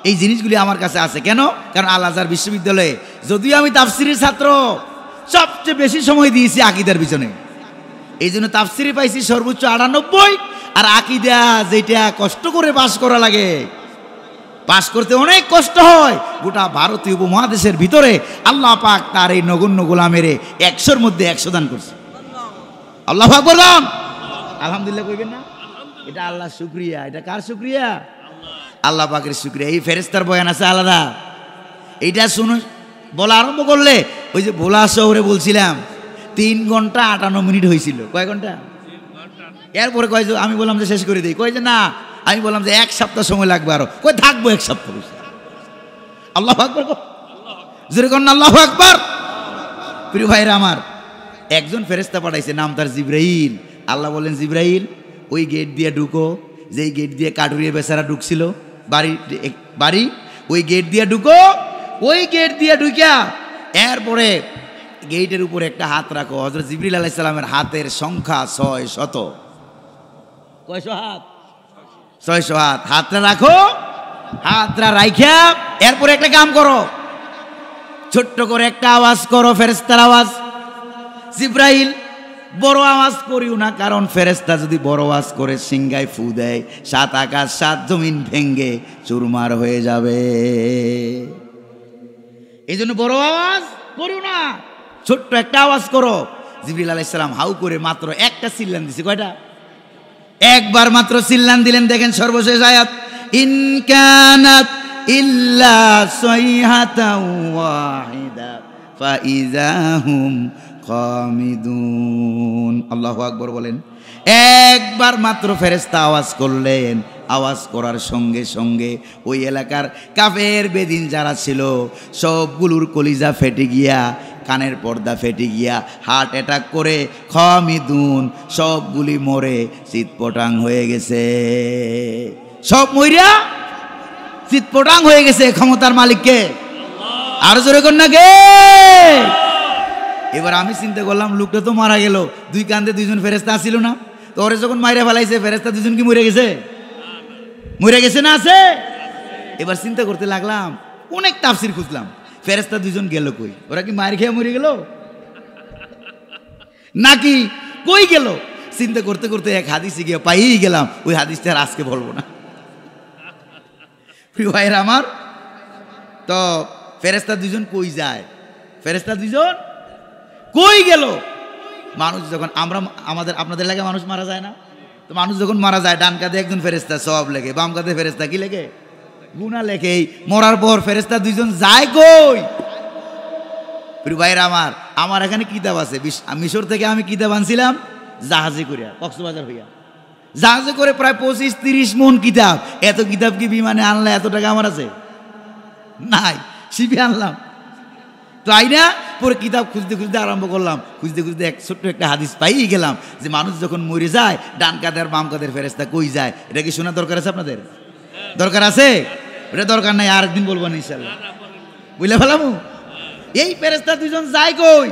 S1: এই জিনিসগুলি আমার কাছে আছে কেন? কারণ আল আজহার বিশ্ববিদ্যালয়ে যদিও আমি তাফসিরের ছাত্র, সবচেয়ে বেশি সময় দিয়েছি আকীদার পিছনে। এই জন্য তাফসিরে পাইছি সর্বোচ্চ 98, আর আকীদা যেটা কষ্ট করে পাশ করা লাগে, পাশ করতে অনেক কষ্ট হয়। গোটা ভারতীয় উপমহাদেশের ভিতরে আল্লাহ পাক তার এই নগণ্য গোলামের 100-র মধ্যে 100 দান করছে। আল্লাহু আকবার। আলহামদুলিল্লাহ কইবেন না? এটা আল্লাহর শুকরিয়া। এটা কার শুকরিয়া? আল্লাহ পাকের শুকরিয়া। এই ফেরেশতার বয়ান আছে আলাদা। এইটা শুনুন, বলা আরম্ভ করলে, ওই যে ভোলা শহরে বলছিলাম 3 ঘন্টা 58 মিনিট হয়েছিল। কয় ঘন্টা? এরপরে কয় যে আমি বললাম যে শেষ করে দিই, কয় যে না, আমি বললাম যে 1 সপ্তাহ সময় লাগবে, আরো কয় থাকবো 1 সপ্তাহ। আল্লাহু আকবার। জোরে কোন আল্লাহু আকবার। প্রিয় ভাইরা আমার, একজন ফেরেশতা পাঠাইছে, নাম তার জিবরাইল। আল্লাহ বলেন, জিবরাইল ওই গেট দিয়ে ঢুকো, যেই গেট দিয়ে কাটুরিয়া বেচারা ঢুকছিল বাড়ি, ওই গেট দিয়ে ঢুকো। ওই গেট দিয়ে ঢুকিয়া এরপরে গেটের উপরে একটা হাত রাখো। হযরত জিবরিল আলাইহিস সালামের হাতের সংখ্যা 600। কয়শো হাত? 600 হাত। হাতটা রাখো, হাতটা রাইখা এরপরে একটা কাম করো, ছোট্ট করে একটা আওয়াজ করো, ফেরেশতার আওয়াজ। জিবরাইল বড় আওয়াজ করিও না, কারণ ফেরেশতা যদি বড় আওয়াজ করে সিংহায় ফু দেয়, 7 আকাশ 7 জমিন ভেঙ্গে চুরমার হয়ে যাবে। এই জন্য বড় আওয়াজ করিও না, ছোট্ট একটা আওয়াজ করো। জিবরিল আলাইহিস সালাম হাউ করে মাত্র একটা চিল্লান দিছে। কয়টা? একবার মাত্র চিল্লান দিলেন। দেখেন সর্বশেষ আয়াত, ইন কানাত ইল্লা সাইহাতাও ওয়াহিদা ফাইযাহুম খামিদুন। আল্লাহু আকবার বলেন। একবার মাত্র ফেরেশতা আওয়াজ করলেন, আওয়াজ করার সঙ্গে সঙ্গে ওই এলাকার কাফের বেদিন যারা ছিল সবগুলোর কলিজা ফেটে গিয়া কানের পর্দা ফেটে গিয়া হার্ট অ্যাটাক করে খামিদুন সবগুলি মরে চিৎপটাং হয়ে গেছে, সব মইরা চিৎপটাং হয়ে গেছে। ক্ষমতার মালিককে আরো জোরে কর না কে? এবার আমি চিন্তা করলাম লোকটা তো মারা গেল, দুই কান্দে দুইজন ফেরেস্তা আসছিল না, তো ওরে যখন মাইরা ফেলাইছে ফেরেস্তা দুজন কি মরে গেছে? মরে গেছে না আছে? এবার চিন্তা করতে লাগলাম, অনেক তাফসির খুঁজলাম, ফেরেস্তা দুজন গেল কই? ওরা কি মায়ের খেয়ে মরে গেল নাকি কই গেল? চিন্তা করতে করতে এক হাদিসে গিয়ে পাইই গেলাম, ওই হাদিসটা আর আজকে বলবো না। প্রিয় ভাইয়ের আমার, তো ফেরেস্তা দুজন কই যায়? ফেরেস্তা দুজন কই গেল? মানুষ যখন আপনাদের এলাকায় মানুষ মারা যায় না, তো মানুষ যখন মারা যায় ডান কাঁধে একজন ফেরেস্তা সওয়াব লেগে, বাম কাঁধে ফেরেস্তা কি লেগে? গুনাহ লেগে। এই মরার পর ফেরেস্তা দুইজন যায় কই? প্রিয় ভাইরা আমার এখানে কিতাব আছে, মিশর থেকে আমি কিতাব আনছিলাম জাহাজে করে, কক্সবাজার হইয়া জাহাজে করে প্রায় 25-30 মন কিতাব। এত কিতাব কি বিমানে আনলে এত টাকা আমার আছে? নাই, শিপে আনলাম। তো আইনা পরে কিতাব খুঁজতে খুঁজতে আরম্ভ করলাম, খুঁজতে খুঁজতে এক ছোট্ট একটা হাদিস পাই গেলাম যে মানুষ যখন মরে যায় ডান কাঁধের বাম কাঁধের ফেরেস্তা কই যায়। এটা কি শোনার দরকার আছে আপনাদের? দরকার আছে? এটা দরকার নাই, আরেকদিন বলবো না ইনশাল্লাহ, বুঝলে ফেলামু। এই ফেরেস্তা দুজন যায় কই?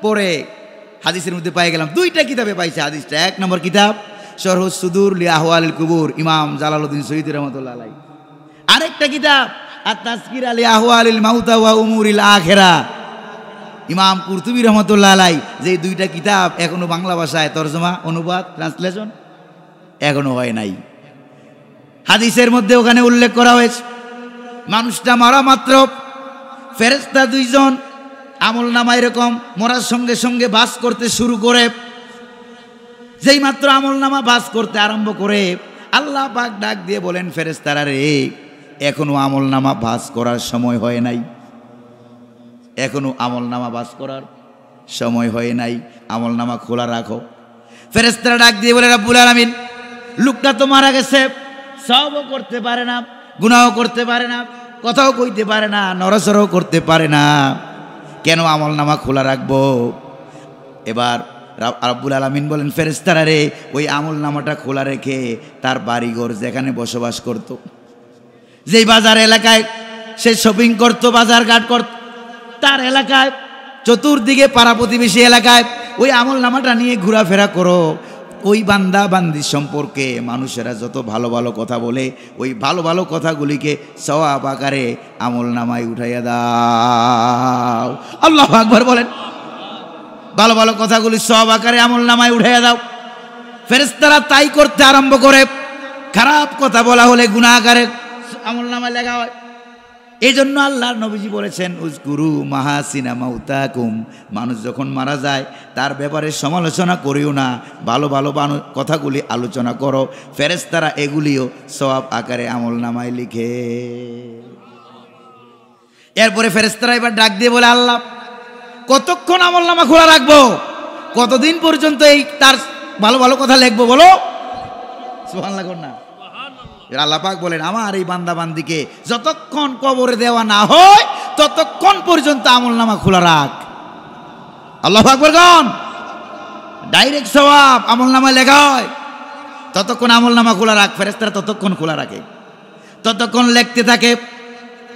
S1: পরে হাদিসের মধ্যে পাই গেলাম, দুইটা কিতাবে পাইছে হাদিসটা। এক নম্বর কিতাব শরহুস সুদুর লি আহওয়ালিল কুবুর, ইমাম জালালউদ্দিন সৈয়দী রাহমাতুল্লাহ আলাইহি। আরেকটা কিতাব আত-তাযকিরা লি আহওয়ালিল মাউতা ওয়া উমুরিল আখিরা, ইমাম কুরতুবী রাহমাতুল্লাহ আলাইহি। যে দুইটা কিতাব এখনো বাংলা ভাষায় তরজমা, অনুবাদ, ট্রান্সলেশন এখনো হয় নাই। হাদিসের মধ্যে ওখানে উল্লেখ করা হয়েছে মানুষটা মারা মাত্র ফেরেশতা দুইজন আমল নামা এরকম মরার সঙ্গে সঙ্গে বাস করতে শুরু করে। যেই মাত্র আমল নামা বাস করতে আরম্ভ করে আল্লাহ পাক ডাক দিয়ে বলেন, ফেরেশতারা রে, এখনো আমল নামা বাস করার সময় হয় নাই, এখনো আমল নামা বাস করার সময় হয় নাই, আমল নামা খোলা রাখো। ফেরেশতারা ডাক দিয়ে বলে, রব্বুল আলামিন, লোকটা তো মারা গেছে, সওয়াবও করতে পারে না, গুনাহও করতে পারে না, কথাও কইতে পারে না, নড়াচড়াও করতে পারে না, কেন আমল নামা খোলা রাখবো? এবার রব্বুল আলামিন বলেন, ফেরেশতারা রে, ওই আমল নামাটা খোলা রেখে তার বাড়িঘর যেখানে বসবাস করত, যেই বাজার এলাকায় সে শপিং করত, বাজার ঘাট করত, তার এলাকায় চতুর্দিকে পাড়া প্রতিবেশী এলাকায় ওই আমল নামাটা নিয়ে ঘোরাফেরা করো। ওই বান্দা বান্দি সম্পর্কে মানুষেরা যত ভালো ভালো কথা বলে, ওই ভালো ভালো কথাগুলিকে সওয়াব আকারে আমল নামায় উঠাইয়া দাও। আল্লাহু আকবার বলেন। ভালো ভালো কথাগুলি সওয়াব আকারে আমল নামায় উঠাইয়া দাও। ফেরেশতারা তাই করতে আরম্ভ করে। খারাপ কথা বলা হলে গুনাহ আকারে আমল নামায় লেখা হয়। এই জন্য আল্লাহর নবীজি বলেছেন, উযকুরু মাহাসিনা মাউতাকুম, মানুষ যখন মারা যায় তার ব্যাপারে সমালোচনা করিও না, ভালো ভালো কথাগুলি আলোচনা করো। ফেরেশতারা এগুলিও সওয়াব আকারে আমল নামায় লিখে। এরপরে ফেরেশতারা এবার ডাক দিয়ে বলে, আল্লাহ, কতক্ষণ আমল নামা খোলা রাখবো? কতদিন পর্যন্ত এই তার ভালো ভালো কথা লিখবো বলো? সুবহানাল্লাহ কর না। আল্লাহ পাক বলেন, আমার এই বান্দা বান্দিকে যতক্ষণ কবরে দেওয়া না হয় ততক্ষণ পর্যন্ত আমল নামা খোলা রাখ। আল্লাহু আকবার গণ। ডাইরেক্ট সওয়াব আমল নামায় লেখা হয়, ততক্ষণ আমল নামা খোলা রাখ। ফেরেশতারা ততক্ষণ খোলা রাখে, ততক্ষণ লিখতে থাকে।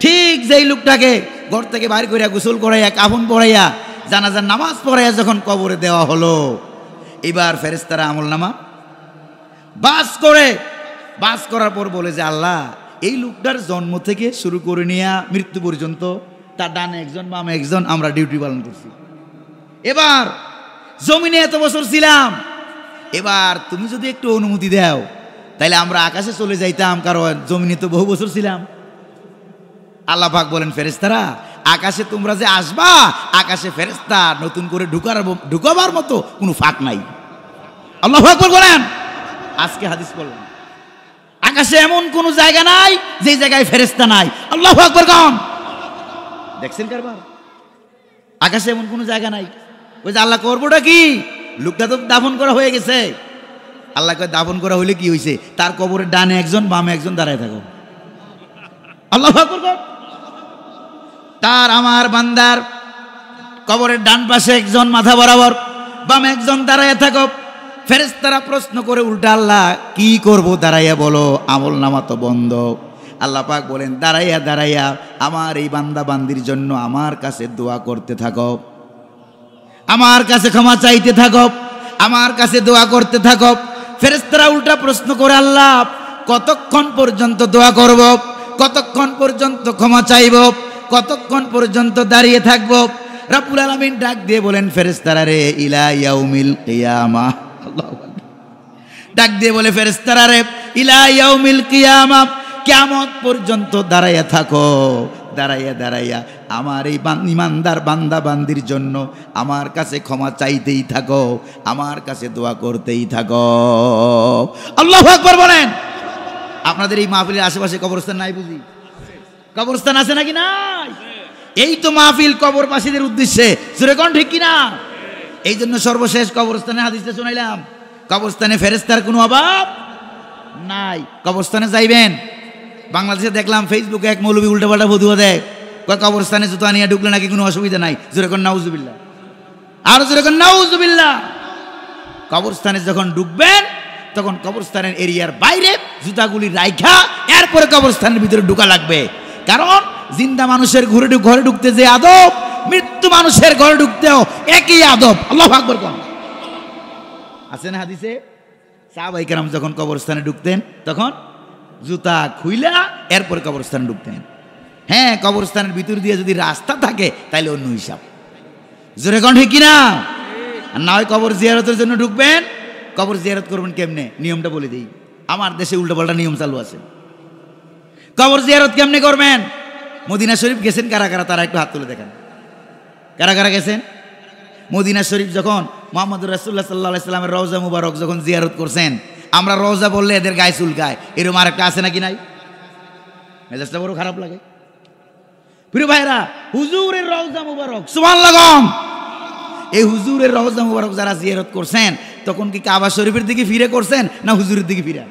S1: ঠিক যেই লোকটাকে ঘর থেকে বাইর করিয়া গোসল করাইয়া কাফন পরাইয়া জানাজার নামাজ পড়াইয়া যখন কবরে দেওয়া হলো, এবার ফেরেশতারা আমল নামা বাস করে। বাস করার পর বলে যে, আল্লাহ, এই লোকটার জন্ম থেকে শুরু করে নিয়ে মৃত্যু পর্যন্ত তার ডানে একজন বামে একজন আমরা ডিউটি পালন করছি। এবার জমিনে এত বছর ছিলাম, এবার তুমি যদি একটু অনুমতি দাও তাইলে আমরা আকাশে চলে যাইতাম, কারণ জমিনে তো বহু বছর ছিলাম। আল্লাহ পাক বলেন, ফেরেশতারা, আকাশে তোমরা যে আসবা, আকাশে ফেরেশতা নতুন করে ঢুকাবার মতো কোনো ফাঁক নাই। আল্লাহু আকবার বলেন। আজকে হাদিস বললাম, আকাশে এমন কোন জায়গা নাই যে জায়গায় ফেরেশতা নাই। আল্লাহু আকবার গণ। দেখছেন কারবার? আকাশে এমন কোন জায়গা নাই। ওই যে আল্লাহ করবোটা কি? লোকটা তো দাফন করা হয়ে গেছে। আল্লাহ কয়, দাফন করা হইলে কি হয়েছে? তার কবরের ডানে একজন বামে একজন দাঁড়ায় থাকো। আল্লাহু আকবার গণ। তার আমার বান্দার কবরের ডান পাশে একজন মাথা বরাবর, বামে একজন দাঁড়াইয়া থাকো। ফেরেশতারা প্রশ্ন করে উল্টা, আল্লাহ কি করব? দাঁড়াইয়া বলো, আমল নামা তো বন্ধ। আল্লাহ পাক বলেন, দাঁড়াইয়া দাঁড়াইয়া আমার এই বান্দা বান্দির জন্য আমার কাছে দোয়া করতে থাকো, আমার কাছে ক্ষমা চাইতে থাকো, আমার কাছে দোয়া করতে থাকো। ফেরেশতারা উল্টা প্রশ্ন করে, আল্লাহ কতক্ষণ পর্যন্ত দোয়া করব? কতক্ষণ পর্যন্ত ক্ষমা চাইব? কতক্ষণ পর্যন্ত দাঁড়িয়ে থাকব? রব্বুল আলামিন ডাক দিয়ে বলেন, ফেরেশতারা রে, ইলা ইয়াউমিল কিয়ামা। আল্লাহু আকবার। ডাক দিয়ে বলে, ফেরেশতারা রে, ইলা ইয়াউমিল কিয়ামা, কিয়ামত পর্যন্ত দাঁড়াইয়া থাকো। দাঁড়াইয়া দাঁড়াইয়া আমার এই ইমানদার বান্দা বান্দির জন্য আমার কাছে ক্ষমা চাইতেই থাকো, আমার কাছে দোয়া করতেই থাকো। আল্লাহু আকবার বলেন। আপনাদের এই মাহফিলের আশেপাশে কবরস্থান নাই বুঝি? কবরস্থান আছে নাকি নাই? এই তো মাহফিল কবরবাসীদের উদ্দেশ্যে, জোরে কোন ঠিক কিনা? এই জন্য সর্বশেষ কবরস্থানে হাদিসে শুনাইলাম, কবরস্থানে ফেরেশতার কোনো অভাব নাই। কবরস্থানে যাইবেন, বাংলাদেশে দেখলাম ফেসবুকে এক মৌলবী উল্টাপাল্টা ফতুয়া দেয়, কবরস্থানে জুতা নিয়ে ঢুকলে নাকি কোনো অসুবিধা নাই। জোরে কোন নাউজুবিল্লাহ, আর জোরে কোন নাউজুবিল্লাহ। কবরস্থানে যখন ঢুকবেন তখন কবরস্থানের এরিয়ার বাইরে জুতাগুলি রাইখা এরপরে কবরস্থানের ভিতরে ঢুকা লাগবে। কারণ জিন্দা মানুষের ঘরে ঢুকতে যে আদব, মৃত্যু মানুষের ঘরে ঢুকতেও একই আদব। আল্লাহু আকবার কোন আছে না হাদিসে? সাহাবায়ে কেরাম যখন কবরস্থানে ঢুকতেন তখন জুতা খুইলা এরপরে কবরস্থানে ঢুকতেন। হ্যাঁ, কবরস্থানের ভিতর দিয়ে যদি রাস্তা থাকে তাহলে অন্য হিসাব। জোরে কোন ঠিক কিনা? আর না হয় কবর জিয়ারতের জন্য ঢুকবেন, কবর জিয়ারত করবেন কেমনে নিয়মটা বলে দিই। আমার দেশে উল্টাপাল্টা নিয়ম চালু আছে। কবর জিয়ারত কেমনে করবেন? মদিনা শরীফ গেছেন কারা কারা? তারা একটু হাত তুলে দেখেন, কারা কারা গেছেন? মদিনা শরীফ যখন মুহাম্মদুর রাসূলুল্লাহ সাল্লাল্লাহু আলাইহি সাল্লামের রওজা মুবারক যখন জিয়ারত করছেন, আমরা রওজা বললে এদের গায়ে চুলকায়, এরকম আরেকটা আছে নাকি নাই? মেজাজটা বড় খারাপ লাগে। প্রিয় ভাইরা, হুজুরের রওজা মুবারক, সুবহানাল্লাহ। এই হুজুরের রওজা মুবারক যারা জিয়ারত করছেন তখন কি কাবা শরীফের দিকে ফিরে করছেন না হুজুরের দিকে ফিরে?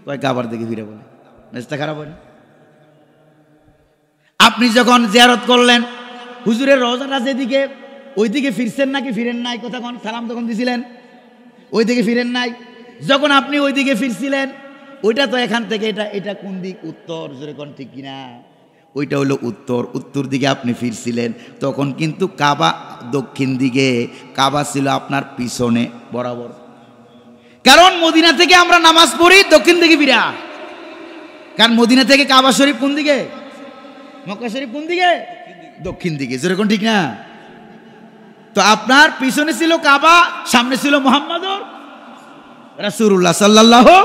S1: কয় কাবার দিকে ফিরে বলে। মেজাজটা খারাপ হয় না? আপনি যখন জিয়ারত করলেন হুজুরের রওজাটা যেদিকে, ওই দিকে ফিরছেন নাকি ফিরেন নাই? কথা কোন? সালাম যখন দিছিলেন ওই দিকে ফিরেন নাই? যখন আপনি ওই দিকে ফিরছিলেন ওইটা তো এখান থেকে এটা কোন দিক? উত্তর। জোরে কোন ঠিক কিনা? ওইটা হলো উত্তর। উত্তর দিকে আপনি ফিরছিলেন তখন কিন্তু কাবা দক্ষিণ দিকে, কাবা ছিল আপনার পিছনে বরাবর। কারণ মদিনা থেকে আমরা নামাজ পড়ি দক্ষিণ দিকে ফিরা। কারণ মদিনা থেকে কাবা শরীফ কোন দিকে? মক্কা শরীফ কোন দিকে? দক্ষিণ দিকে। জোরে কোন ঠিক না? তো আপনার পিছনে ছিল কাবা, সামনে ছিল মুহাম্মদুর রাসূলুল্লাহ সাল্লাল্লাহু।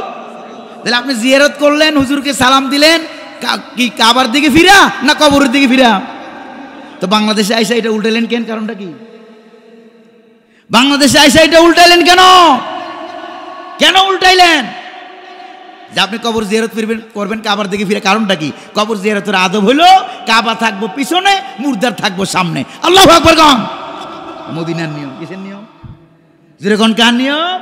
S1: তাহলে আপনি জিয়ারত করলেন, হুজুরকে সালাম দিলেন, কি কাবার দিকে ফিরা না কবরের দিকে ফিরা? তো বাংলাদেশে আইসা এটা উল্টাইলেন কেন? কারণটা কি? বাংলাদেশে আইসা এটা উল্টাইলেন কেন? কেন উল্টাইলেন? যে আপনি কবর জিয়ারত করবেন কাবার দিকে ফিরে, কারণটা কি? কবর জিয়ারতের আদব হলো কাবা থাকবো পিছনে, মুর্দার থাকবো সামনে। আল্লাহু আকবার কোন? মদিনার নিয়ম। কিসের নিয়ম? জোরে কোন কার নিয়ম?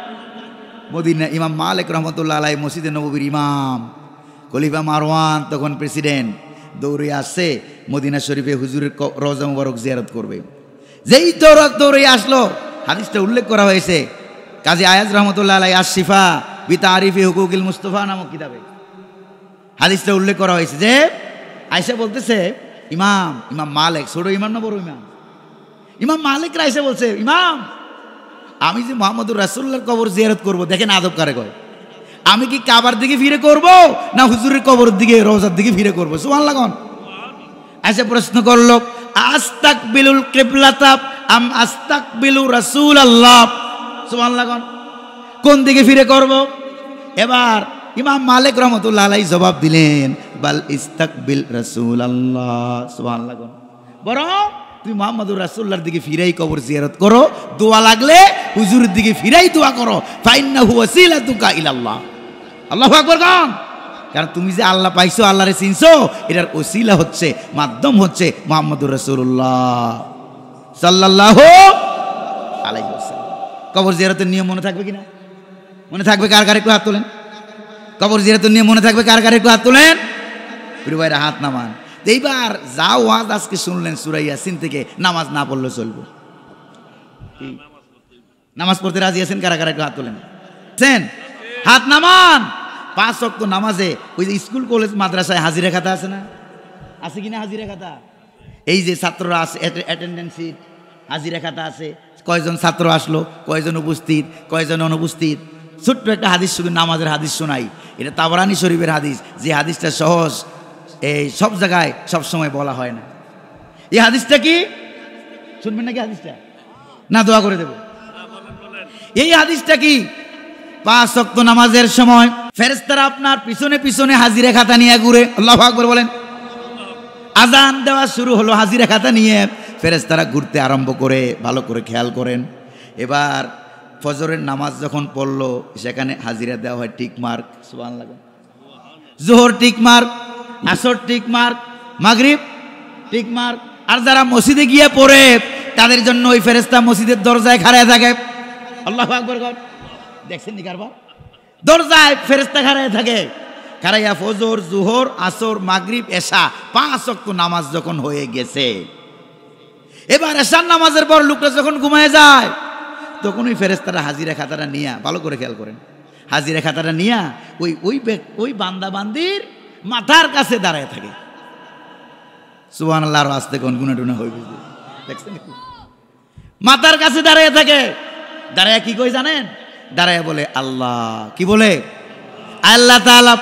S1: মদিনা। ইমাম মালিক রহমতুল্লাহ আলাইহি মসজিদে নববীর ইমাম, খলিফা মারওয়ান তখন প্রেসিডেন্ট, দৌড়ে আসছে মদিনা শরীফে হুজুরের রওজা মুবারক জিয়ারত করবে। যেই দৌড়ে আসলো, হাদিসটা উল্লেখ করা হয়েছে কাজী আয়াজ রহমতুল্লাহ আলাইহি আশ-শিফা বিতারিফি হুকুকিল মুস্তাফা নামক কিতাবে হাদিসটা উল্লেখ করা হয়েছে যে আয়েশা বলতেছে, ইমাম মালিক, ছোট ইমাম না বড় ইমাম? ইমাম মালিক আয়েশা বলছে, ইমাম আমি যে মুহাম্মদুর রাসূলুল্লাহর কবর জিয়ারত করব, দেখেন আদব কারে কয়, আমি কি কাবার দিকে ফিরে করব না হুজুরের কবরের দিকে, রওজার দিকে ফিরে করব? সুবহানাল্লাহ। আয়েশা প্রশ্ন করলো, আস্তাকবিলুল কিবলাতা আম আস্তাকবিলু রাসূলুল্লাহ? সুবহানাল্লাহ। কোন দিকে ফিরে করব? এবার ইমাম মালিক রহমতুল্লাহ আলাইহি জবাব দিলেন, বাল ইস্তাকবিল রাসূলুল্লাহ। সুবহানাল্লাহ। বরং তুমি মুহাম্মদুর রাসূলুল্লাহর দিকে ফিরেই কবর জিয়ারত করো, দোয়া লাগলে হুজুরের দিকে ফিরেই দোয়া করো, ফাইন্নাহু ওয়াসিলাতুকা ইলাল্লাহ। আল্লাহু আকবার। কারণ তুমি যে আল্লাহ পাইছো, আল্লাহরে চিনছো, এটার ওসিলা হচ্ছে, মাধ্যম হচ্ছে মুহাম্মদুর রাসূলুল্লাহ সাল্লাল্লাহু আলাইহি ওয়াসাল্লাম। কবর জিয়ারতের নিয়ম মনে থাকবে কিনা? মনে থাকবে? কার কার একটু হাত তোলেন। কবর জিয়ারতের নিয়ম মনে থাকবে? কার কার একটু হাত তোলেন। প্রিয় ভাইরা হাত নামান। এইবার যা ওয়াজ আজকে শুনলেন সূরা ইয়াসিন থেকে, নামাজ না পড়লে চলবে? নামাজ পড়তে রাজি আছেন? কারা কারা একটু হাত তোলেন, হাত নামান। 5 ওয়াক্ত নামাজে ওই যে স্কুল কলেজ মাদ্রাসায় হাজিরা খাতা আছে না? আছে কিনা হাজিরা খাতা? এই যে ছাত্ররা আছে, অ্যাটেন্ডেন্স শিট, হাজিরা খাতা আছে, কয়জন ছাত্র আসলো, কয়জন উপস্থিত, কয়জন অনুপস্থিত। ছোট্ট একটা হাদিস, শুধু নামাজের হাদিস শোনাই। এটা তাবরানী শরীফের হাদিস, যে হাদিসটা সহজ, এই সব জায়গায় সব সময় বলা হয় না। এই হাদিসটা কি শুনবেন নাকি? হাদিসটা না দোয়া করে দেব। এই হাদিসটা কি? 5 ওয়াক্ত নামাজের সময় ফেরেশতারা আপনার পিছনে পিছনে হাজিরা খাতা নিয়ে ঘুরে। আল্লাহু আকবার বলেন। আজান দেওয়া শুরু হলো, হাজিরা খাতা নিয়ে ফেরেশতারা ঘুরতে আরম্ভ করে। ভালো করে খেয়াল করেন। এবার ফজরের নামাজ যখন পড়লো, সেখানে হাজিরা দেওয়া হয় টিক মার্ক, সুবহানাল্লাহ। জোহর টিক মার্ক, আসর টিক মার্ক, মাগরিব টিক মার্ক। আর যারা মসজিদে গিয়ে পড়ে, তাদের জন্য ওই ফেরেশতা মসজিদের দরজায় খাড়ায় থাকে। আল্লাহু আকবার কর। দেখছেন নি কারবার? দরজায় ফেরেশতা খাড়ায় থাকে। খাড়াইয়া ফজর, জোহর, আসর, মাগরিব, এশা 5 ওয়াক্ত নামাজ যখন হয়ে গেছে, এবার এশার নামাজের পর লোকটা যখন ঘুমায় যায়, তখন ওই ফেরেশতারা হাজিরা খাতাটা নিয়ে, ভালো করে খেয়াল করেন, হাজিরা খাতাটা নিয়ে ওই বান্দা বান্দির মাথার কাছে দাঁড়ায় থাকে। সুবহানাল্লাহ। আর আস্তে কোন গুণা টুনা হয়ে গেছে, দেখছেন? মাথার কাছে দাঁড়ায় থাকে। দাঁড়ায় কি কই জানেন? দাঁড়ায় বলে আল্লাহ। কি বলে? আল্লাহ তাআলা,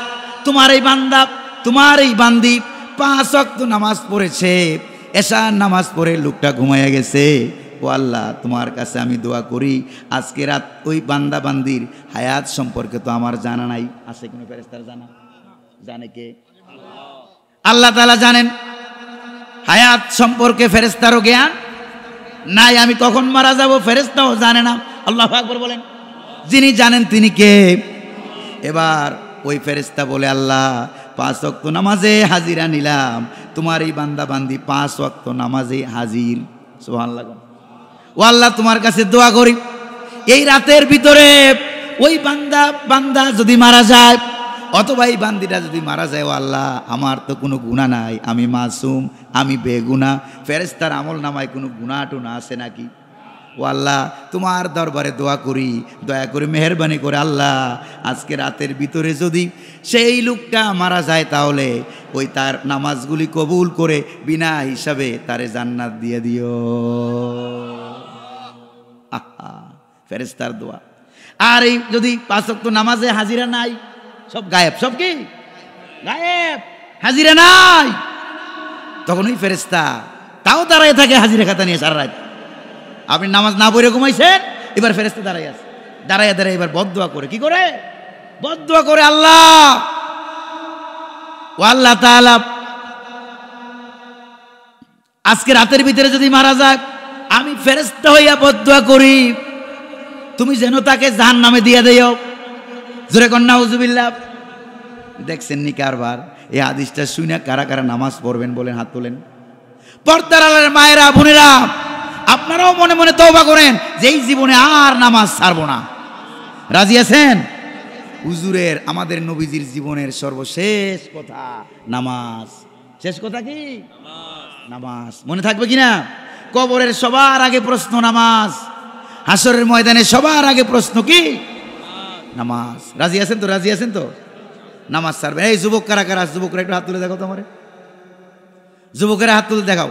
S1: তোমার এই বান্দা, তোমার এই বান্দি 5 ওয়াক্ত নামাজ পড়েছে, এশার নামাজ পড়ে লোকটা ঘুমাইয়া গেছে। ও আল্লাহ, তোমার কাছে আমি দোয়া করি, আজকে রাত ওই বান্দা বান্দির হায়াত সম্পর্কে তো আমার জানা নাই। আছে কোনো ফেরেশতার জানা? জানে কে? আল্লাহ তাআলা জানেন। হায়াত সম্পর্কে ফেরেশতারও জ্ঞান নাই। আমি কখন মারা যাব ফেরেশতাও জানে না। আল্লাহু আকবার বলেন। যিনি জানেন তিনি কে? এবার ওই ফেরেশতা বলে, আল্লাহ 5 ওয়াক্ত নামাজে হাজিরা নিলাম, তোমার এই বান্দা বান্দি 5 ওয়াক্ত নামাজে হাজির। সুবহানাল্লাহ। ও আল্লাহ, তোমার কাছে দোয়া করি, এই রাতের ভিতরে ওই বান্দা যদি মারা যায়, অথবা এই বান্দিটা যদি মারা যায়, ও আল্লাহ, আমার তো কোনো গুনাহ নাই, আমি মাসুম, আমি বেগুনাহ। ফেরেশতার আমল নামায় কোনো গুনাহ টুনা আছে নাকি? ও আল্লাহ, তোমার দরবারে দোয়া করি, দয়া করে মেহেরবানি করে আল্লাহ, আজকে রাতের ভিতরে যদি সেই লোকটা মারা যায়, তাহলে ওই তার নামাজগুলি কবুল করে বিনা হিসাবে তারে জান্নাত দিয়ে দিও। ফেরেশতার দোয়া। আর এই যদি 5 ওয়াক্ত নামাজে হাজিরা নাই, সব গায়েব, সব কি গায়েব, হাজিরা নাই, তখন ওই ফেরেশতা তাও দাঁড়ায় থাকে হাজিরা খাতা নিয়ে সারা রাত। আপনি নামাজ না পড়ে ঘুমাইছেন, এবার ফেরেশতা দাঁড়ায় আছে, দাঁড়ায় দাঁড়ায় এবার বদদোয়া করে। কি করে? বদদোয়া করে, আল্লাহ, ও আল্লাহ তাআলা, আজকে রাতের ভিতরে যদি মারা যায়, আমি ফেরেশতা হইয়া বদদোয়া করি, তুমি যেন তাকে জাহান্নামে দিয়ে দিও। জোরে কর নাউজুবিল্লাহ। দেখছেন নি কারবার? এই হাদিসটা শুনে কারা কারা নামাজ পড়বেন বলেন, হাত তোলেন। পর্দার আড়ালের মায়েরা, বোনেরা, আপনারাও মনে মনে তওবা করেন যে এই জীবনে আর নামাজ ছাড়বো না। রাজি আছেন? হুজুরের, আমাদের নবীজির জীবনের সর্বশেষ কথা নামাজ। শেষ কথা কি? নামাজ। মনে থাকবে কিনা? কবরের সবার আগে প্রশ্ন নামাজ, হাসরের ময়দানে সবার আগে প্রশ্ন কি? নামাজ। রাজি আছেন তো? রাজি আছেন তো? নামাজ ছাড়বেন। এই যুবক কারা কারা? যুবকরা একটু হাত তুলে দেখাও তো আমারে। যুবকেরা হাত তুলে দেখাও।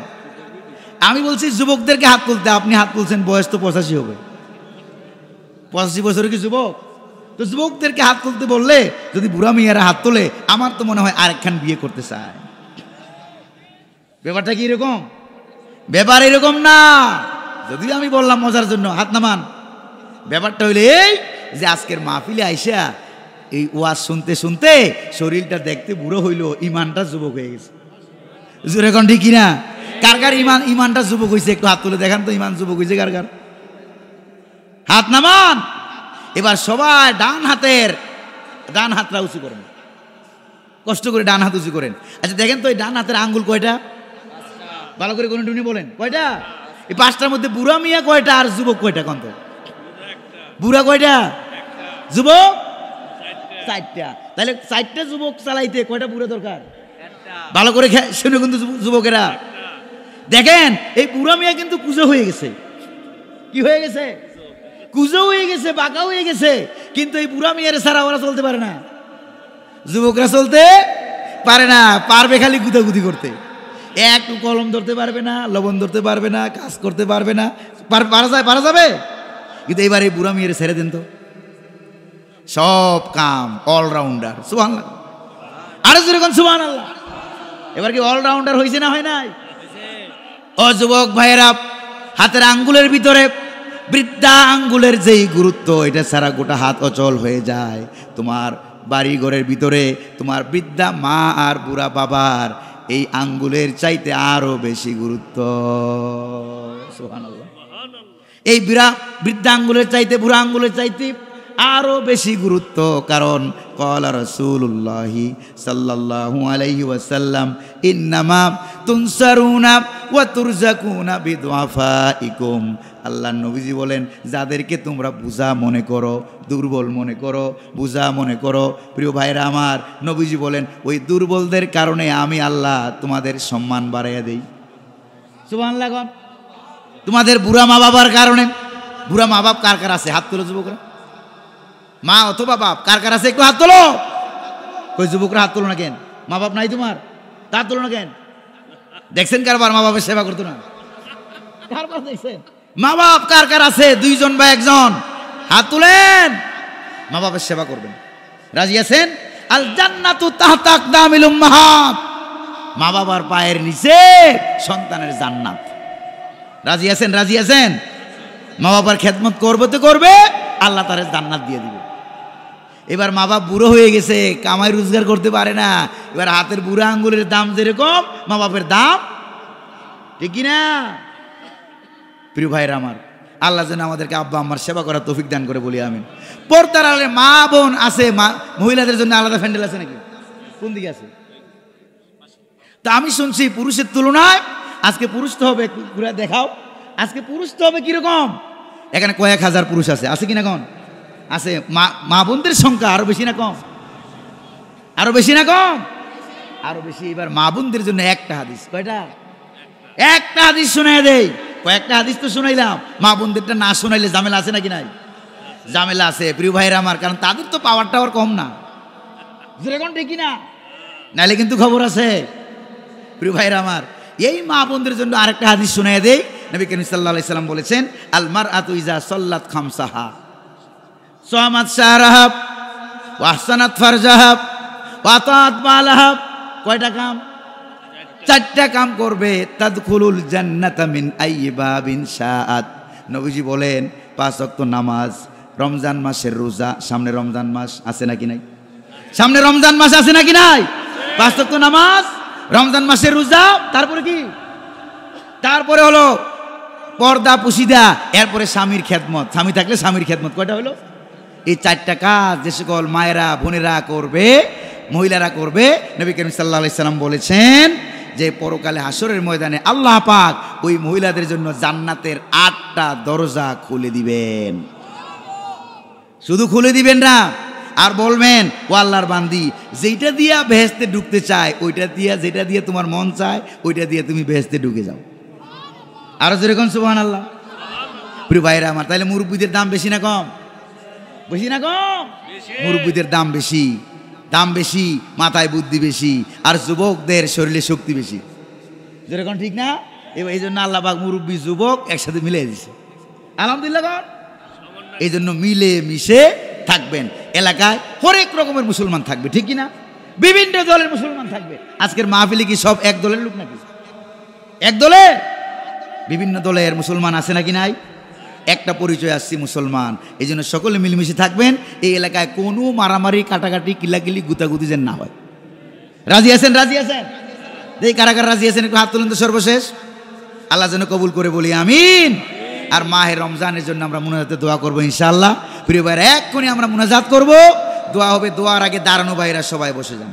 S1: আমি বলছি যুবকদেরকে হাত তুলতে, আপনি হাত তুলছেন, বয়স তো 85 হবে। 85 বছরের কি যুবক? তো যুবকদেরকে হাত তুলতে বললে যদি বুড়া মেয়েরা হাত তোলে, আমার তো মনে হয় আরেকখান বিয়ে করতে চায়। ব্যাপারটা কি এরকম? ব্যাপার এরকম না। যদিও আমি বললাম মজার জন্য, হাত নামান। ব্যাপারটা হইলে এই যে আজকের মাহফিলে আইসা এই ওয়াজ শুনতে শুনতে শরীরটা দেখতে বুড়ো হইলো, ইমানটা যুবক হয়ে গেছে। জোরে কোন ঠিক কিনা? কার কার ইমানটা যুবক হয়েছে একটু হাত তুলে দেখান তো। ইমান যুবক হয়েছে কার কার? হাত নামান। এবার সবাই ডান হাতটা উঁচু করেন, কষ্ট করে ডান হাত উঁচু করেন। আচ্ছা দেখেন তো, এই ডান হাতের আঙ্গুল কয়টা? ভালো করে কোন টুনি বলেন, কয়টা? এই 5টার মধ্যে বুড়া মিয়া কয়টা আর যুবক কয়টা? কত? বুড়া কয়টা? যুবক 4টা। তাহলে 4টা যুবক চালাইতে কয়টা বুড়া দরকার? ভালো করে শুনে কিন্তু যুবকেরা দেখেন, এই বুড়া মিয়া কিন্তু কুজো হয়ে গেছে। কি হয়ে গেছে? কুজো হয়ে গেছে, বাঁকা হয়ে গেছে। কিন্তু এই বুড়া মিয়ারে ছাড়া ওরা চলতে পারে না, যুবকরা চলতে পারে না। পারবে খালি গুদাগুদি করতে, একটু কলম ধরতে পারবে না, লবণ ধরতে পারবে না, কাজ করতে পারবে না। পারা যাবে? কিন্তু এবার এই বুড়া মিয়ারে ছেড়ে দেন তো, সব কাম অলরাউন্ডার। সুবহানাল্লাহ, আরো যেরকম সুবহানাল্লাহ। এবার কি অলরাউন্ডার হয়েছে না হয় নাই? ও যুবক ভাইয়েরা, হাতের আঙ্গুলের ভিতরে বৃদ্ধা আঙ্গুলের যেই গুরুত্ব, এটা ছাড়া গোটা হাত অচল হয়ে যায়। তোমার বাড়ি ঘরের ভিতরে তোমার বৃদ্ধা মা আর বুড়া বাবার এই আঙ্গুলের চাইতে আরো বেশি গুরুত্ব। সুবহানাল্লাহ। এই বৃদ্ধা আঙ্গুলের চাইতে বুড়া আঙ্গুলের চাইতে আরো বেশি গুরুত্ব। কারণ ক্বালা রাসূলুল্লাহি সাল্লাল্লাহু আলাইহি ওয়াসাল্লাম, ইন্নামা তুনসারুনা ওয়া তুরজাকুনা বিদুআফাইকুম। আল্লাহর নবীজি বলেন, যাদেরকে তোমরা বুঝা মনে করো, দুর্বল মনে করো, বুঝা মনে করো, প্রিয় ভাইরা আমার, নবীজি বলেন ওই দুর্বলদের কারণে আমি আল্লাহ তোমাদের সম্মান বাড়াইয়া দেই। সুবহানাল্লাহ। তোমাদের বুড়া মা বাবার কারণে। বুড়া মা বাপ কার কার আছে? হাত তোলো যুবকরা। মা অথবা বাপ কার কার আছে? একটু হাত তোলো। কই যুবকরা হাত তোলো না কেন? মা বাপ নাই তোমার? হাত তোলো না কেন? দেখছেন কারবার মা বাপের সেবা করতো না? কারবার দেখছেন? মা বাপ কার কার আছে? দুইজন বা একজন? হাত তুলেন। মা বাপের সেবা করবেন। রাজি আছেন? আল জান্নাতু তাহতা আকদামিল উম্মাহাত। মা বাবার পায়ের নিচে সন্তানের জান্নাত। রাজি আছেন? রাজি আছেন? মা বাবার খেদমত করবে তো করবে, আল্লাহ তার জান্নাত দিয়ে দিবে। এবার মা বাপ বুড়ো হয়ে গেছে, কামাই রোজগার করতে পারে না। এবার হাতের বুড়া আঙ্গুলের দাম যেরকম, মা বাপের দাম ঠিক কিনা? প্রিয় ভাইরা আমার, আল্লাহ যেন আমাদেরকে আব্বা আম্মার সেবা করার তৌফিক দান করে, বলি আমিন। পর্দার আড়ালে মা বোন আছে, মহিলাদের জন্য আলাদা প্যান্ডেল আছে নাকি? কোন দিকে আছে? তা আমি শুনছি পুরুষের তুলনায় আজকে পুরুষ তো হবে, ঘুরে দেখাও, আজকে পুরুষ তো হবে কিরকম? এখানে কয়েক হাজার পুরুষ আছে কিনা? কন আছে? মা বোনদের সংখ্যা আরো বেশি না কম? আরো বেশি না কম? আরো বেশি। এবার মা বোনদের জন্য একটা হাদিস। কয়টা? একটা হাদিস শোনায় দেই। কয়েকটা হাদিস তো শোনাইলাম, মা বোনদেরটা না শোনাইলে ঝামেলা আছে নাকি? নাই, ঝামেলা আছে প্রিয় ভাইরা আমার। কারণ তাদের তো পাওয়ার টাওয়ার কম না, যেরকম ঠিক না? নাইলে কিন্তু খবর আছে। প্রিয় ভাইরা আমার, এই মা বোনদের জন্য আরেকটা হাদিস শোনায় দেই। নবী করিম সাল্লাল্লাহু আলাইহি সাল্লাম বলেছেন, আল মারআতু ইজা সাল্লাত খামসাহা সামাত শাহরাহা ওয়া আহসানাত ফারজাহা ওয়া আতাত মালাহা। কয়টা কাম? চারটা কাম করবে, তাদখুলুল জান্নাতা মিন আইয়ি বাবিন শাআত। নবীজি বলেন 5 ওয়াক্ত নামাজ, রমজান মাসের রোজা। সামনে রমজান মাস আছে নাকি নাই? সামনে রমজান মাস আছে নাকি নাই? 5 ওয়াক্ত নামাজ, রমজান মাসের রোজা, তারপরে কি? তারপরে হলো পর্দা পুশিদা, এরপরে স্বামীর খেদমত। স্বামী থাকলে স্বামীর খেদমত। কয়টা হলো? এই চারটা কাজ যে সকল মায়েরা বোনেরা করবে, মহিলারা করবে, নবী করিম সাল্লাল্লাহু আলাইহি সাল্লাম বলেছেন যে পরকালে হাসরের ময়দানে আল্লাহ পাক ওই মহিলাদের জন্য জান্নাতের 8টা দরজা খুলে দিবেন। শুধু খুলে দিবেন না, আর বলবেন, ও আল্লাহর বান্দি, যেটা দিয়া বেহেশতে ঢুকতে চায় ওইটা দিয়া, যেটা দিয়ে তোমার মন চায় ওইটা দিয়ে তুমি বেহেশতে ঢুকে যাও। আরো যেরকম সুবহানাল্লাহ। প্রিয় ভাইরা আমার, তাহলে মুরব্বীদের দাম বেশি না কম? বেশি না কম? মুরব্বীদের দাম বেশি, দাম বেশি, মাথায় বুদ্ধি বেশি, আর যুবকদের শরীরে শক্তি বেশি। যেরকম ঠিক না? এই জন্য আল্লাহ পাক মুরব্বী যুবক একসাথে মিলে দিছে। আলহামদুলিল্লাহ। এই জন্য মিলে মিশে থাকবেন। এলাকায় হরেক রকমের মুসলমান থাকবে, ঠিক কিনা? বিভিন্ন দলের মুসলমান থাকবে। আজকের মাহফিলে কি সব এক দলের লোক নাকি? এক দলে বিভিন্ন দলের মুসলমান আছে নাকি নাই? একটা পরিচয় আসছি মুসলমান। এই জন্য সকলে মিলেমিশে থাকবেন। এই এলাকায় কোনো মারামারি, কাটাকাটি, কিলাকিলি, গুতাগুতি যেন না হয়। রাজি আছেন? রাজি আছেন? এই কারা কারা রাজি আছেন একটু হাত তুলেন তো সর্বশেষ। আল্লাহ যেন কবুল করে, বলি আমিন। আর মাহে রমজানের জন্য আমরা মুনাজাতে দোয়া করবো ইনশাআল্লাহ। প্রিয় ভাইরা, এক্ষুনি আমরা মুনাজাত করবো, দোয়া হবে। দোয়ার আগে দাঁড়ানো ভাইরা সবাই বসে যান।